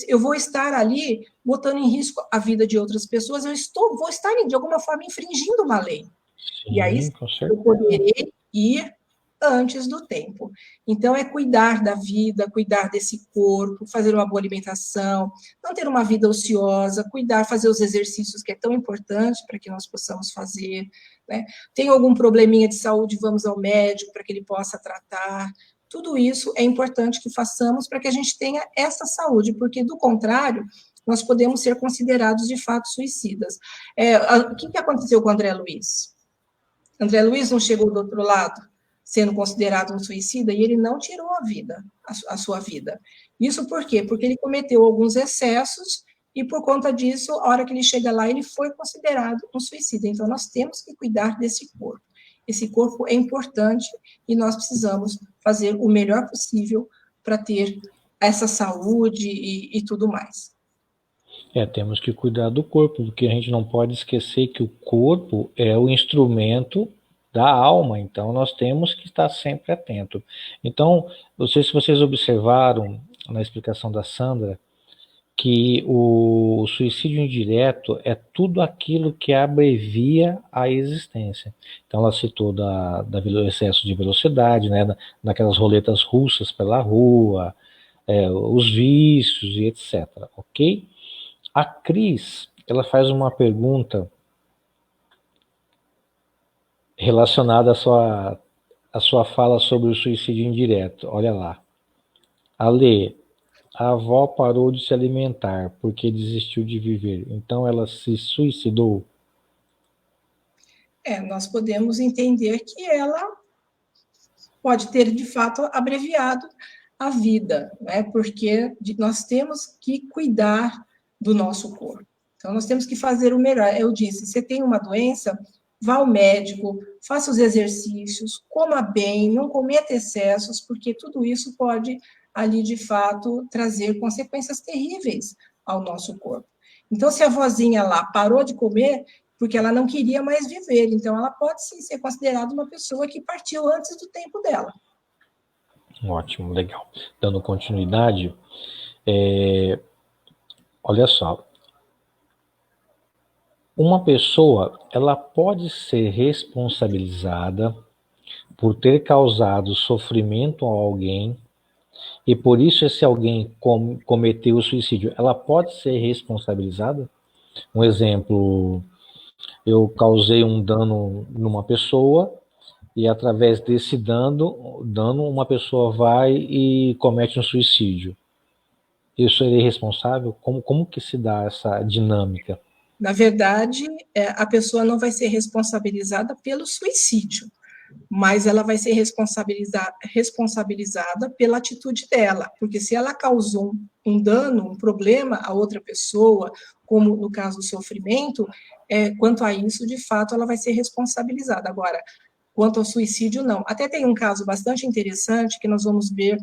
eu vou estar ali botando em risco a vida de outras pessoas, vou estar, de alguma forma, infringindo uma lei. Sim, e aí eu poderei ir antes do tempo. Então, é cuidar da vida, cuidar desse corpo, fazer uma boa alimentação, não ter uma vida ociosa, fazer os exercícios, que é tão importante para que nós possamos fazer, né? Tem algum probleminha de saúde, vamos ao médico para que ele possa tratar, Tudo isso é importante que façamos para que a gente tenha essa saúde, porque, do contrário, nós podemos ser considerados, de fato, suicidas. O que aconteceu com o André Luiz? André Luiz não chegou do outro lado, sendo considerado um suicida, e ele não tirou a sua vida. Isso por quê? Porque ele cometeu alguns excessos, e por conta disso, a hora que ele chega lá, ele foi considerado um suicida. Então, nós temos que cuidar desse corpo. Esse corpo é importante e nós precisamos fazer o melhor possível para ter essa saúde e tudo mais. Temos que cuidar do corpo, porque a gente não pode esquecer que o corpo é o instrumento da alma, então nós temos que estar sempre atento. Então, não sei se vocês observaram na explicação da Sandra, que o suicídio indireto é tudo aquilo que abrevia a existência. Então ela citou do excesso de velocidade, né, naquelas roletas russas pela rua, os vícios e etc. Ok? A Cris, ela faz uma pergunta relacionada à sua fala sobre o suicídio indireto. Olha lá. Ale, a avó parou de se alimentar porque desistiu de viver. Então ela se suicidou? Nós podemos entender que ela pode ter, de fato, abreviado a vida, né? Porque nós temos que cuidar do nosso corpo. Então, nós temos que fazer o melhor. Eu disse, você tem uma doença, vá ao médico, faça os exercícios, coma bem, não cometa excessos, porque tudo isso pode, ali, de fato, trazer consequências terríveis ao nosso corpo. Então, se a vozinha lá parou de comer, porque ela não queria mais viver, então ela pode, sim, ser considerada uma pessoa que partiu antes do tempo dela. Ótimo, legal. Dando continuidade, olha só, uma pessoa, ela pode ser responsabilizada por ter causado sofrimento a alguém, e por isso esse alguém cometeu o suicídio. Ela pode ser responsabilizada? Um exemplo, eu causei um dano numa pessoa, e através desse dano uma pessoa vai e comete um suicídio. Eu serei responsável? Como que se dá essa dinâmica? Na verdade, a pessoa não vai ser responsabilizada pelo suicídio, mas ela vai ser responsabilizada pela atitude dela, porque se ela causou um dano, um problema a outra pessoa, como no caso do sofrimento, quanto a isso, de fato, ela vai ser responsabilizada. Agora, quanto ao suicídio, não. Até tem um caso bastante interessante que nós vamos ver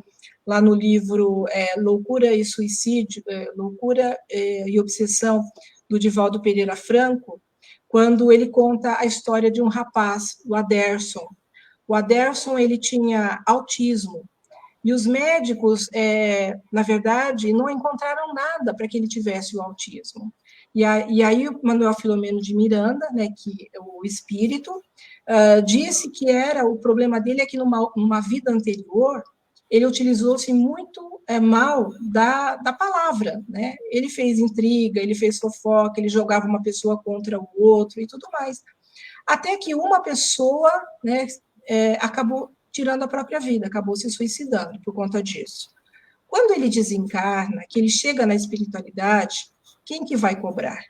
lá no livro Loucura e Suicídio, Loucura e Obsessão, do Divaldo Pereira Franco, quando ele conta a história de um rapaz, o Aderson. O Aderson, ele tinha autismo, e os médicos, na verdade, não encontraram nada para que ele tivesse o autismo. E aí o Manuel Filomeno de Miranda, né, que é o espírito, disse que o problema dele é que numa vida anterior, ele utilizou-se muito mal da palavra, né? Ele fez intriga, ele fez fofoca, ele jogava uma pessoa contra o outro e tudo mais. Até que uma pessoa, né, acabou tirando a própria vida, acabou se suicidando por conta disso. Quando ele desencarna, que ele chega na espiritualidade, quem que vai cobrar?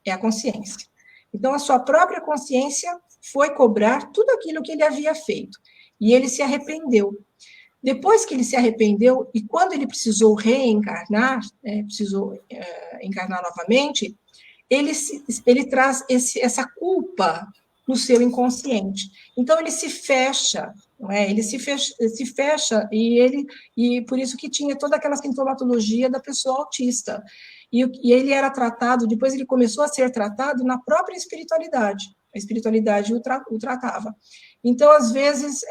É a consciência. Então, a sua própria consciência foi cobrar tudo aquilo que ele havia feito. E ele se arrependeu. Depois que ele se arrependeu, e quando ele precisou reencarnar, precisou encarnar novamente, ele traz essa culpa no seu inconsciente. Então, ele se fecha, não é? Ele se fecha e por isso que tinha toda aquela sintomatologia da pessoa autista. E ele era tratado, depois ele começou a ser tratado na própria espiritualidade. A espiritualidade o tratava. Então, às vezes,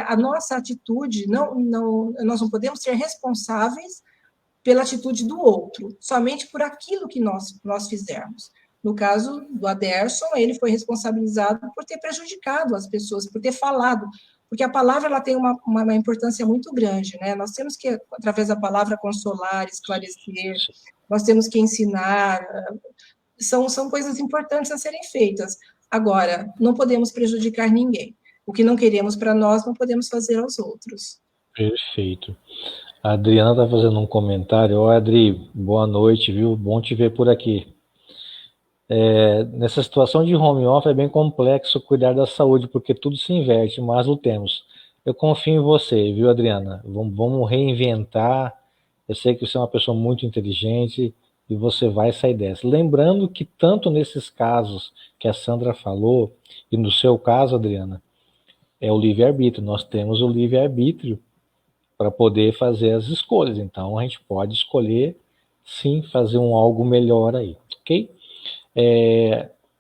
a nossa atitude, nós não podemos ser responsáveis pela atitude do outro, somente por aquilo que nós fizermos. No caso do Aderson, ele foi responsabilizado por ter prejudicado as pessoas, por ter falado, porque a palavra ela tem uma importância muito grande, né? Nós temos que, através da palavra, consolar, esclarecer, nós temos que ensinar, são coisas importantes a serem feitas. Agora, não podemos prejudicar ninguém. O que não queremos para nós, não podemos fazer aos outros. Perfeito. A Adriana está fazendo um comentário. Ó, Adri, boa noite, viu? Bom te ver por aqui. Nessa situação de home office é bem complexo cuidar da saúde, porque tudo se inverte, mas lutemos. Eu confio em você, viu, Adriana? Vamos reinventar. Eu sei que você é uma pessoa muito inteligente e você vai sair dessa. Lembrando que tanto nesses casos que a Sandra falou, e no seu caso, Adriana, é o livre-arbítrio. Nós temos o livre-arbítrio para poder fazer as escolhas. Então a gente pode escolher sim fazer algo melhor aí, ok?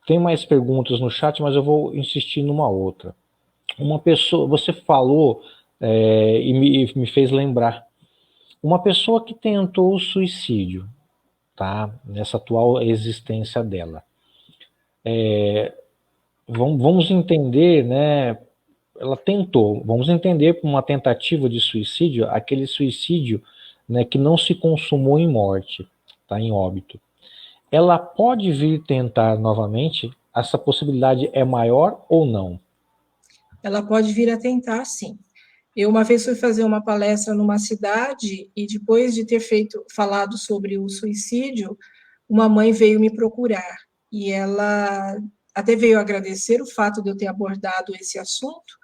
Tem mais perguntas no chat, mas eu vou insistir numa outra. Uma pessoa, você falou e me fez lembrar, uma pessoa que tentou o suicídio, tá? Nessa atual existência dela. Vamos entender, né? Ela tentou, vamos entender por uma tentativa de suicídio, aquele suicídio, né, que não se consumou em morte, tá? Em óbito. Ela pode vir tentar novamente? Essa possibilidade é maior ou não? Ela pode vir a tentar, sim. Eu uma vez fui fazer uma palestra numa cidade e depois de ter falado sobre o suicídio, uma mãe veio me procurar e ela até veio agradecer o fato de eu ter abordado esse assunto.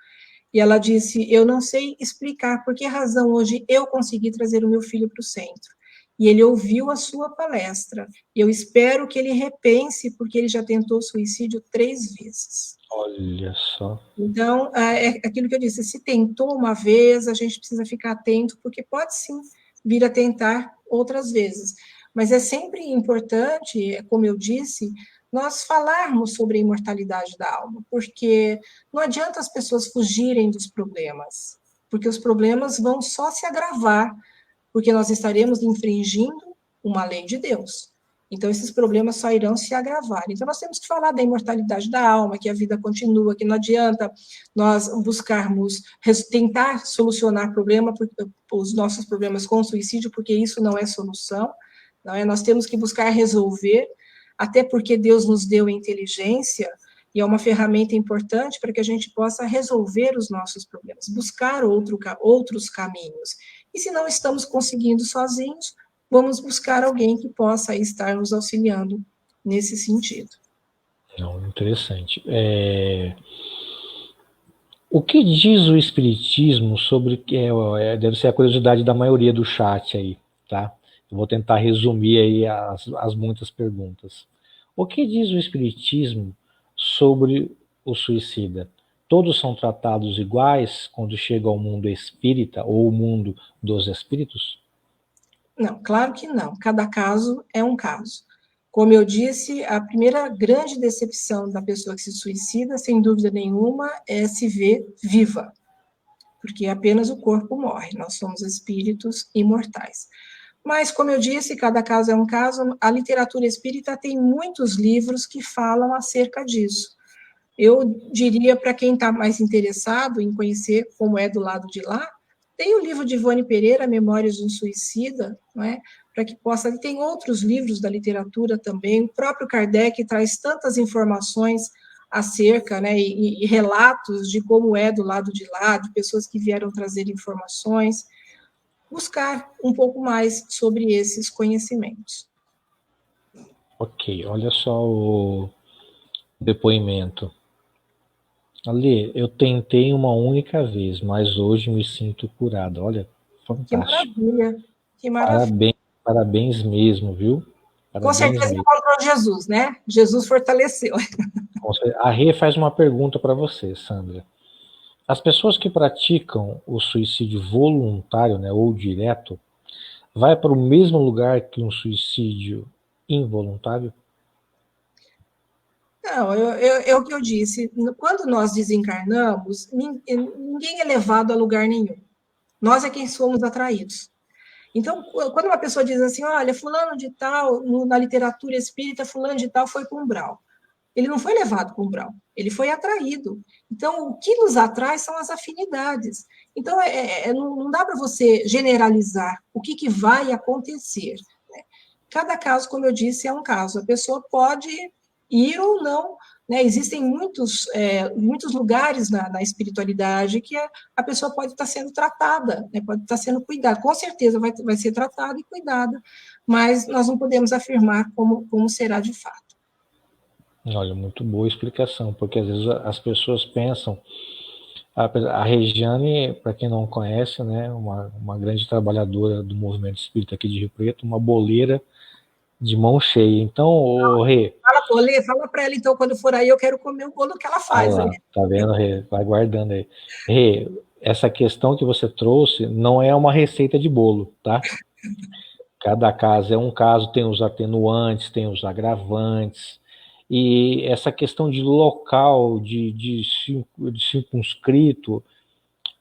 E ela disse: eu não sei explicar por que razão hoje eu consegui trazer o meu filho para o centro. E ele ouviu a sua palestra. E eu espero que ele repense, porque ele já tentou suicídio 3 vezes. Olha só. Então, é aquilo que eu disse: se tentou uma vez, a gente precisa ficar atento, porque pode sim vir a tentar outras vezes. Mas é sempre importante, como eu disse, nós falarmos sobre a imortalidade da alma, porque não adianta as pessoas fugirem dos problemas, porque os problemas vão só se agravar, porque nós estaremos infringindo uma lei de Deus. Então, esses problemas só irão se agravar. Então, nós temos que falar da imortalidade da alma, que a vida continua, que não adianta nós buscarmos tentar solucionar os nossos problemas com suicídio, porque isso não é solução. Não é? Nós temos que buscar resolver, até porque Deus nos deu inteligência e é uma ferramenta importante para que a gente possa resolver os nossos problemas, buscar outros caminhos. E se não estamos conseguindo sozinhos, vamos buscar alguém que possa estar nos auxiliando nesse sentido. Não, interessante. O que diz o Espiritismo sobre. Deve ser a curiosidade da maioria do chat aí, tá? Eu vou tentar resumir aí as muitas perguntas. O que diz o Espiritismo sobre o suicida? Todos são tratados iguais quando chega ao mundo espírita ou o mundo dos espíritos? Não, claro que não. Cada caso é um caso. Como eu disse, a primeira grande decepção da pessoa que se suicida, sem dúvida nenhuma, é se ver viva, porque apenas o corpo morre, nós somos espíritos imortais. Mas, como eu disse, cada caso é um caso. A literatura espírita tem muitos livros que falam acerca disso. Eu diria para quem está mais interessado em conhecer como é do lado de lá, tem o livro de Ivone Pereira, Memórias de um Suicida, não é? Para que possa. E tem outros livros da literatura também. O próprio Kardec traz tantas informações acerca, né, e relatos de como é do lado de lá, de pessoas que vieram trazer informações. Buscar um pouco mais sobre esses conhecimentos. Ok, olha só o depoimento. Ali, eu tentei uma única vez, mas hoje me sinto curado. Olha, Que fantástico. maravilha, que maravilha. Parabéns mesmo, viu? Com Parabéns certeza mesmo. encontrou Jesus, né? Jesus fortaleceu. A Rê faz uma pergunta para você, Sandra. As pessoas que praticam o suicídio voluntário, né, ou direto, vai para o mesmo lugar que um suicídio involuntário? Não, é o que eu disse. Quando nós desencarnamos, ninguém é levado a lugar nenhum. Nós é quem somos atraídos. Então, quando uma pessoa diz assim, olha, fulano de tal, na literatura espírita, fulano de tal foi para um umbral. Ele não foi levado para o umbral, ele foi atraído. Então, o que nos atrai são as afinidades. Então, não dá para você generalizar o que vai acontecer. Né? Cada caso, como eu disse, é um caso. A pessoa pode ir ou não, né? Existem muitos lugares na espiritualidade que a pessoa pode estar sendo tratada, né? Pode estar sendo cuidada, com certeza vai ser tratada e cuidada, mas nós não podemos afirmar como será de fato. Olha, muito boa explicação, porque às vezes as pessoas pensam. A Regiane, para quem não conhece, né, uma grande trabalhadora do movimento espírita aqui de Rio Preto, uma boleira de mão cheia. Então, o Rê... Fala para ela, então, quando for aí, eu quero comer o bolo que ela faz. Lá, tá vendo, Rê? Vai guardando aí. Rê, essa questão que você trouxe não é uma receita de bolo, tá? Cada caso é um caso, tem os atenuantes, tem os agravantes, e essa questão de local, de circunscrito,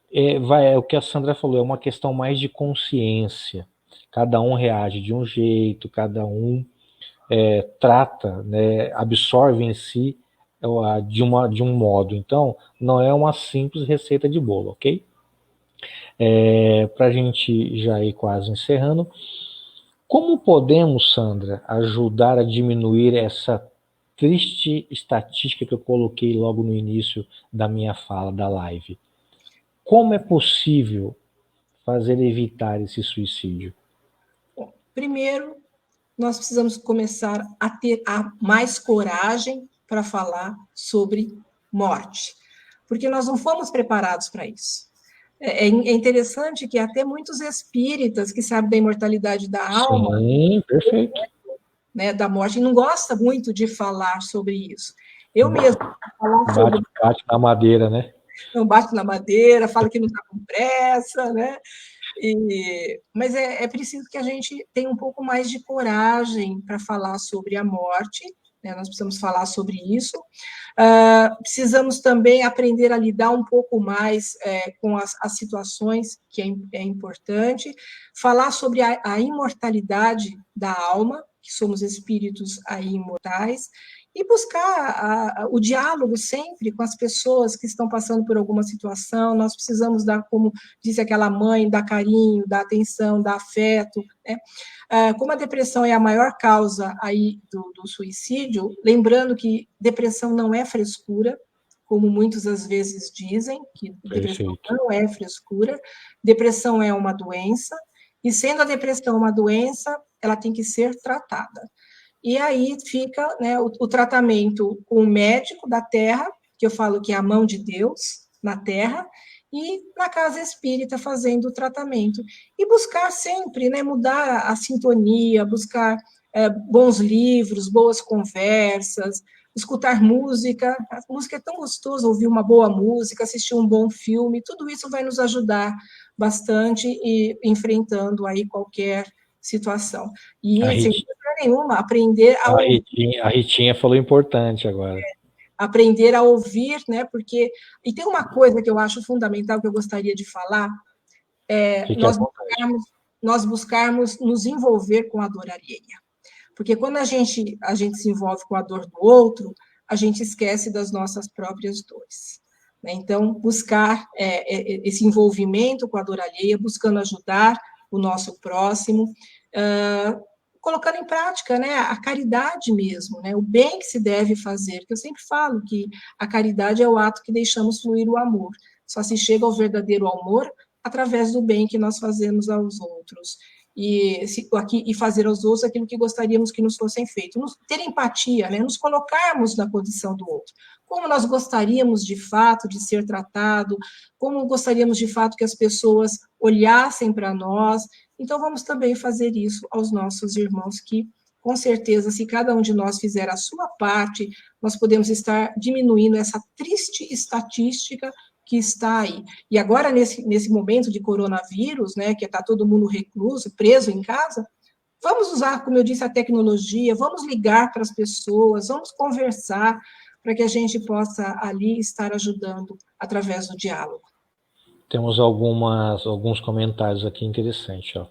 é o que a Sandra falou, é uma questão mais de consciência. Cada um reage de um jeito, cada um trata, né, absorve em si de um modo. Então, não é uma simples receita de bolo, ok? Para a gente já ir quase encerrando, como podemos, Sandra, ajudar a diminuir essa triste estatística que eu coloquei logo no início da minha fala, da live? Como é possível fazer evitar esse suicídio? Bom, primeiro, nós precisamos começar a ter mais coragem para falar sobre morte, porque nós não fomos preparados para isso. É interessante que até muitos espíritas que sabem da imortalidade da alma, sim, perfeito, né, da morte, não gosta muito de falar sobre isso. Eu mesmo falar sobre bate na madeira, né? não bate na madeira, fala que não está com pressa, né? Mas é preciso que a gente tenha um pouco mais de coragem para falar sobre a morte, né? Nós precisamos falar sobre isso. Precisamos também aprender a lidar um pouco mais com as situações, que é importante. Falar sobre a imortalidade da alma, que somos espíritos aí imortais, e buscar o diálogo sempre com as pessoas que estão passando por alguma situação. Nós precisamos dar, como disse aquela mãe, dar carinho, dar atenção, dar afeto, né? Como a depressão é a maior causa aí do suicídio, lembrando que depressão não é frescura, como muitos às vezes dizem, que depressão não é frescura, depressão é uma doença, e sendo a depressão uma doença, ela tem que ser tratada. E aí fica, né, o tratamento com o médico da Terra, que eu falo que é a mão de Deus na Terra, e na casa espírita fazendo o tratamento. E buscar sempre, né, mudar a sintonia, buscar bons livros, boas conversas, escutar música. A música é tão gostoso, ouvir uma boa música, assistir um bom filme, tudo isso vai nos ajudar bastante e enfrentando aí qualquer situação. E, sem dúvida nenhuma, aprender a ouvir. A Ritinha falou importante agora. Aprender a ouvir, né? Porque. E tem uma coisa que eu acho fundamental que eu gostaria de falar: nós buscarmos nos envolver com a dor alheia. Porque quando a gente se envolve com a dor do outro, a gente esquece das nossas próprias dores. Né? Então, buscar esse envolvimento com a dor alheia, buscando ajudar o nosso próximo, colocando em prática, né, a caridade mesmo, né, o bem que se deve fazer, que eu sempre falo que a caridade é o ato que deixamos fluir o amor, só se chega ao verdadeiro amor através do bem que nós fazemos aos outros, e fazer aos outros aquilo que gostaríamos que nos fossem feito, ter empatia, né, nos colocarmos na condição do outro, como nós gostaríamos de fato de ser tratado, como gostaríamos de fato que as pessoas olhassem para nós. Então, vamos também fazer isso aos nossos irmãos, que, com certeza, se cada um de nós fizer a sua parte, nós podemos estar diminuindo essa triste estatística que está aí. E agora, nesse momento de coronavírus, né, que está todo mundo recluso, preso em casa, vamos usar, como eu disse, a tecnologia, vamos ligar para as pessoas, vamos conversar, para que a gente possa ali estar ajudando através do diálogo. Temos alguns comentários aqui interessantes. Ó.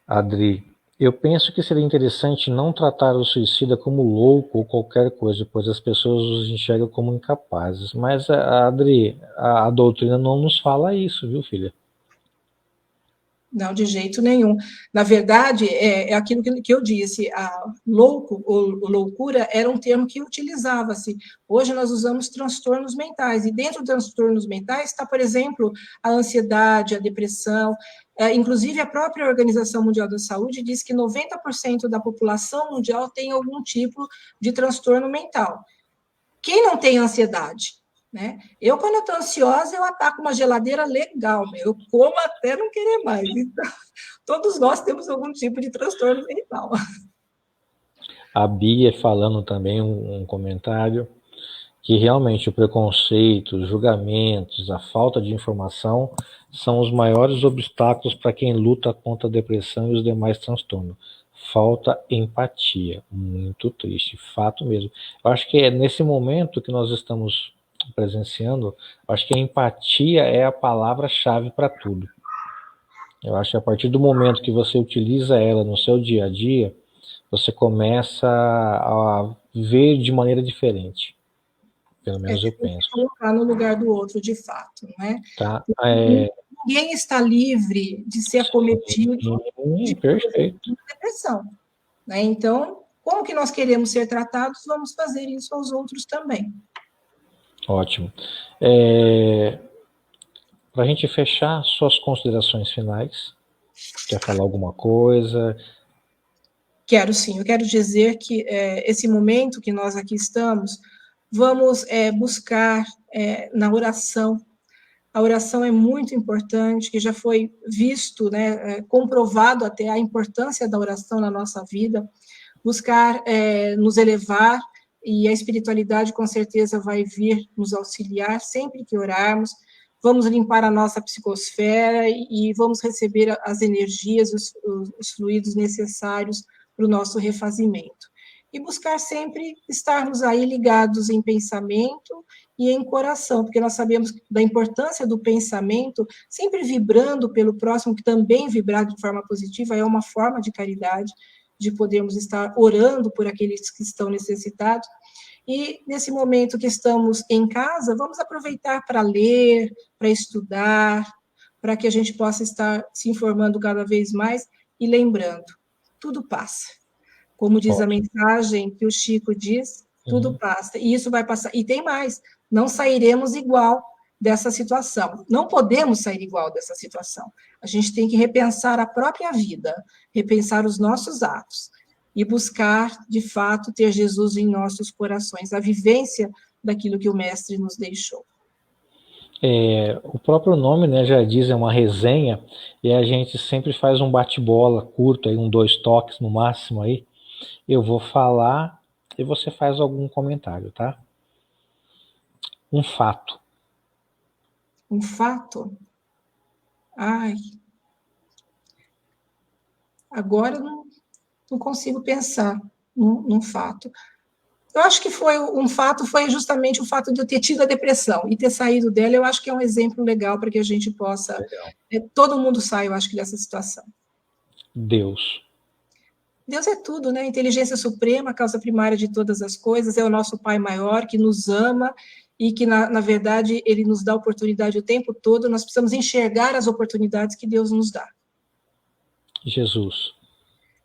Adri, eu penso que seria interessante não tratar o suicida como louco ou qualquer coisa, pois as pessoas os enxergam como incapazes. Mas, Adri, a doutrina não nos fala isso, viu, filha? Não, de jeito nenhum. Na verdade, é aquilo que eu disse, louco ou loucura era um termo que utilizava-se. Hoje nós usamos transtornos mentais, e dentro dos transtornos mentais está, por exemplo, a ansiedade, a depressão, inclusive a própria Organização Mundial da Saúde diz que 90% da população mundial tem algum tipo de transtorno mental. Quem não tem ansiedade? Né? Eu, quando eu estou ansiosa, eu ataco uma geladeira legal, eu como até não querer mais. Então, todos nós temos algum tipo de transtorno mental. A Bia falando também um comentário que realmente o preconceito, os julgamentos, a falta de informação são os maiores obstáculos para quem luta contra a depressão e os demais transtornos. Falta empatia, muito triste, fato mesmo. Eu acho que é nesse momento que nós estamos presenciando, acho que a empatia é a palavra-chave para tudo. Eu acho que a partir do momento que você utiliza ela no seu dia a dia, você começa a ver de maneira diferente. Pelo menos eu penso. Colocar no lugar do outro, de fato, né? Tá? Ninguém está livre de ser acometido de depressão, né? Então, como que nós queremos ser tratados, vamos fazer isso aos outros também. Ótimo. Para a gente fechar, suas considerações finais. Quer falar alguma coisa? Quero sim, eu quero dizer que esse momento que nós aqui estamos, vamos buscar na oração. A oração é muito importante, que já foi visto, né, comprovado até a importância da oração na nossa vida, buscar nos elevar, e a espiritualidade com certeza vai vir nos auxiliar sempre que orarmos. Vamos limpar a nossa psicosfera e vamos receber as energias, os fluidos necessários para o nosso refazimento. E buscar sempre estarmos aí ligados em pensamento e em coração, porque nós sabemos da importância do pensamento, sempre vibrando pelo próximo, que também vibrar de forma positiva é uma forma de caridade, de podermos estar orando por aqueles que estão necessitados. E nesse momento que estamos em casa, vamos aproveitar para ler, para estudar, para que a gente possa estar se informando cada vez mais e lembrando, tudo passa. Como diz a mensagem que o Chico diz, tudo passa. E isso vai passar. E tem mais, não sairemos igual dessa situação. Não podemos sair igual dessa situação. A gente tem que repensar a própria vida, repensar os nossos atos e buscar, de fato, ter Jesus em nossos corações, a vivência daquilo que o Mestre nos deixou. O próprio nome, né, já diz, é uma resenha, e a gente sempre faz um bate-bola curto, aí, 2 toques no máximo aí. Eu vou falar e você faz algum comentário, tá? Um fato. Um fato? Ai. Agora não consigo pensar num fato. Eu acho que foi justamente o fato de eu ter tido a depressão e ter saído dela. Eu acho que é um exemplo legal para que a gente possa. Todo mundo sai, eu acho que, dessa situação. Deus. Deus é tudo, né? Inteligência suprema, a causa primária de todas as coisas, é o nosso Pai maior que nos ama e que, na verdade, ele nos dá oportunidade o tempo todo. Nós precisamos enxergar as oportunidades que Deus nos dá. Jesus.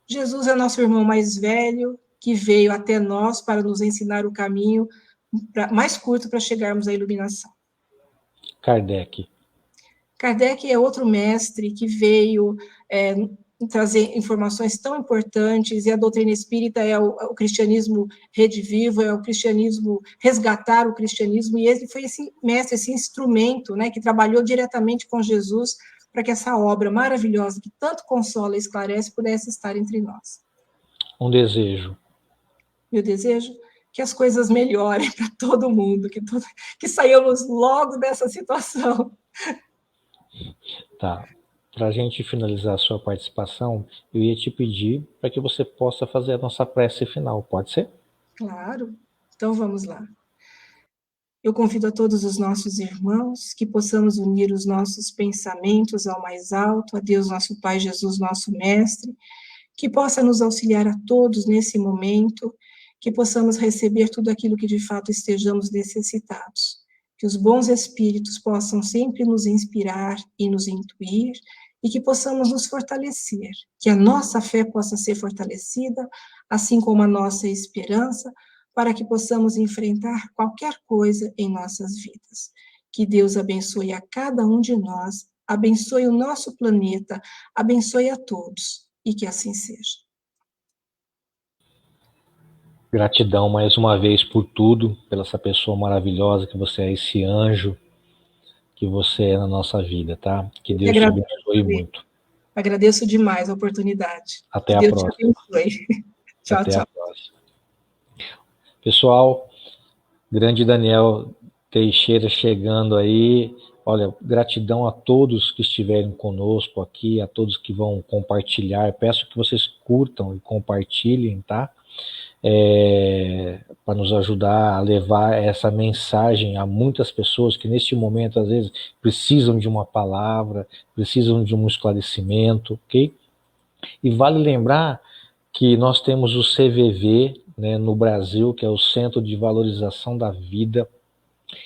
Jesus é nosso irmão mais velho, que veio até nós para nos ensinar o caminho mais curto para chegarmos à iluminação. Kardec. Kardec é outro mestre que veio trazer informações tão importantes, e a doutrina espírita é o cristianismo redivivo, é o cristianismo, resgatar o cristianismo, e ele foi esse mestre, esse instrumento, né, que trabalhou diretamente com Jesus para que essa obra maravilhosa, que tanto consola e esclarece, pudesse estar entre nós. Um desejo. Meu desejo? Que as coisas melhorem para todo mundo, que saiamos logo dessa situação. Tá. Para a gente finalizar a sua participação, eu ia te pedir para que você possa fazer a nossa prece final, pode ser? Claro. Então vamos lá. Eu convido a todos os nossos irmãos que possamos unir os nossos pensamentos ao mais alto, a Deus nosso Pai, Jesus nosso Mestre, que possa nos auxiliar a todos nesse momento, que possamos receber tudo aquilo que de fato estejamos necessitados, que os bons espíritos possam sempre nos inspirar e nos intuir, e que possamos nos fortalecer, que a nossa fé possa ser fortalecida, assim como a nossa esperança, para que possamos enfrentar qualquer coisa em nossas vidas. Que Deus abençoe a cada um de nós, abençoe o nosso planeta, abençoe a todos, e que assim seja. Gratidão mais uma vez por tudo, pela essa pessoa maravilhosa que você é, esse anjo que você é na nossa vida, tá? Que Deus te abençoe muito. Agradeço demais a oportunidade. Até Que a Deus te próxima. abençoe. Tchau, Até a tchau. próxima. Pessoal, grande Daniel Teixeira chegando aí. Olha, gratidão a todos que estiverem conosco aqui, a todos que vão compartilhar. Peço que vocês curtam e compartilhem, tá? Para nos ajudar a levar essa mensagem a muitas pessoas que neste momento às vezes precisam de uma palavra, precisam de um esclarecimento, ok? E vale lembrar que nós temos o CVV, né, no Brasil, que é o Centro de Valorização da Vida,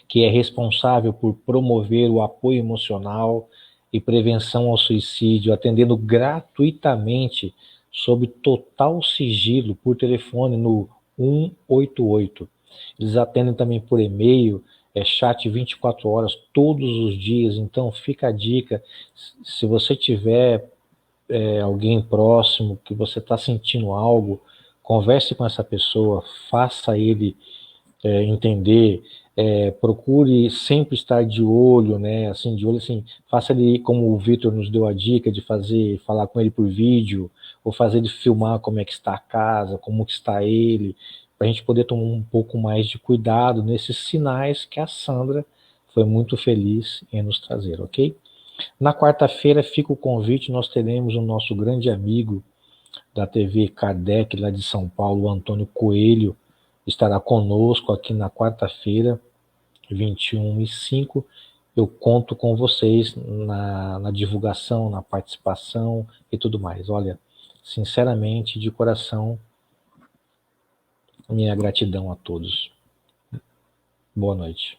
que é responsável por promover o apoio emocional e prevenção ao suicídio, atendendo gratuitamente, sob total sigilo, por telefone no 188. Eles atendem também por e-mail, chat 24 horas, todos os dias. Então, fica a dica, se você tiver alguém próximo, que você está sentindo algo, converse com essa pessoa, faça ele entender, procure sempre estar de olho, né? Assim, de olho, assim, faça ele, como o Vitor nos deu a dica de falar com ele por vídeo, ou fazer ele filmar como é que está a casa, como que está ele, para a gente poder tomar um pouco mais de cuidado nesses sinais que a Sandra foi muito feliz em nos trazer, ok? Na quarta-feira fica o convite, nós teremos o nosso grande amigo da TV Kardec, lá de São Paulo, o Antônio Coelho, estará conosco aqui na quarta-feira, 21h05. Eu conto com vocês na divulgação, na participação e tudo mais. Olha, sinceramente, de coração, minha gratidão a todos. Boa noite.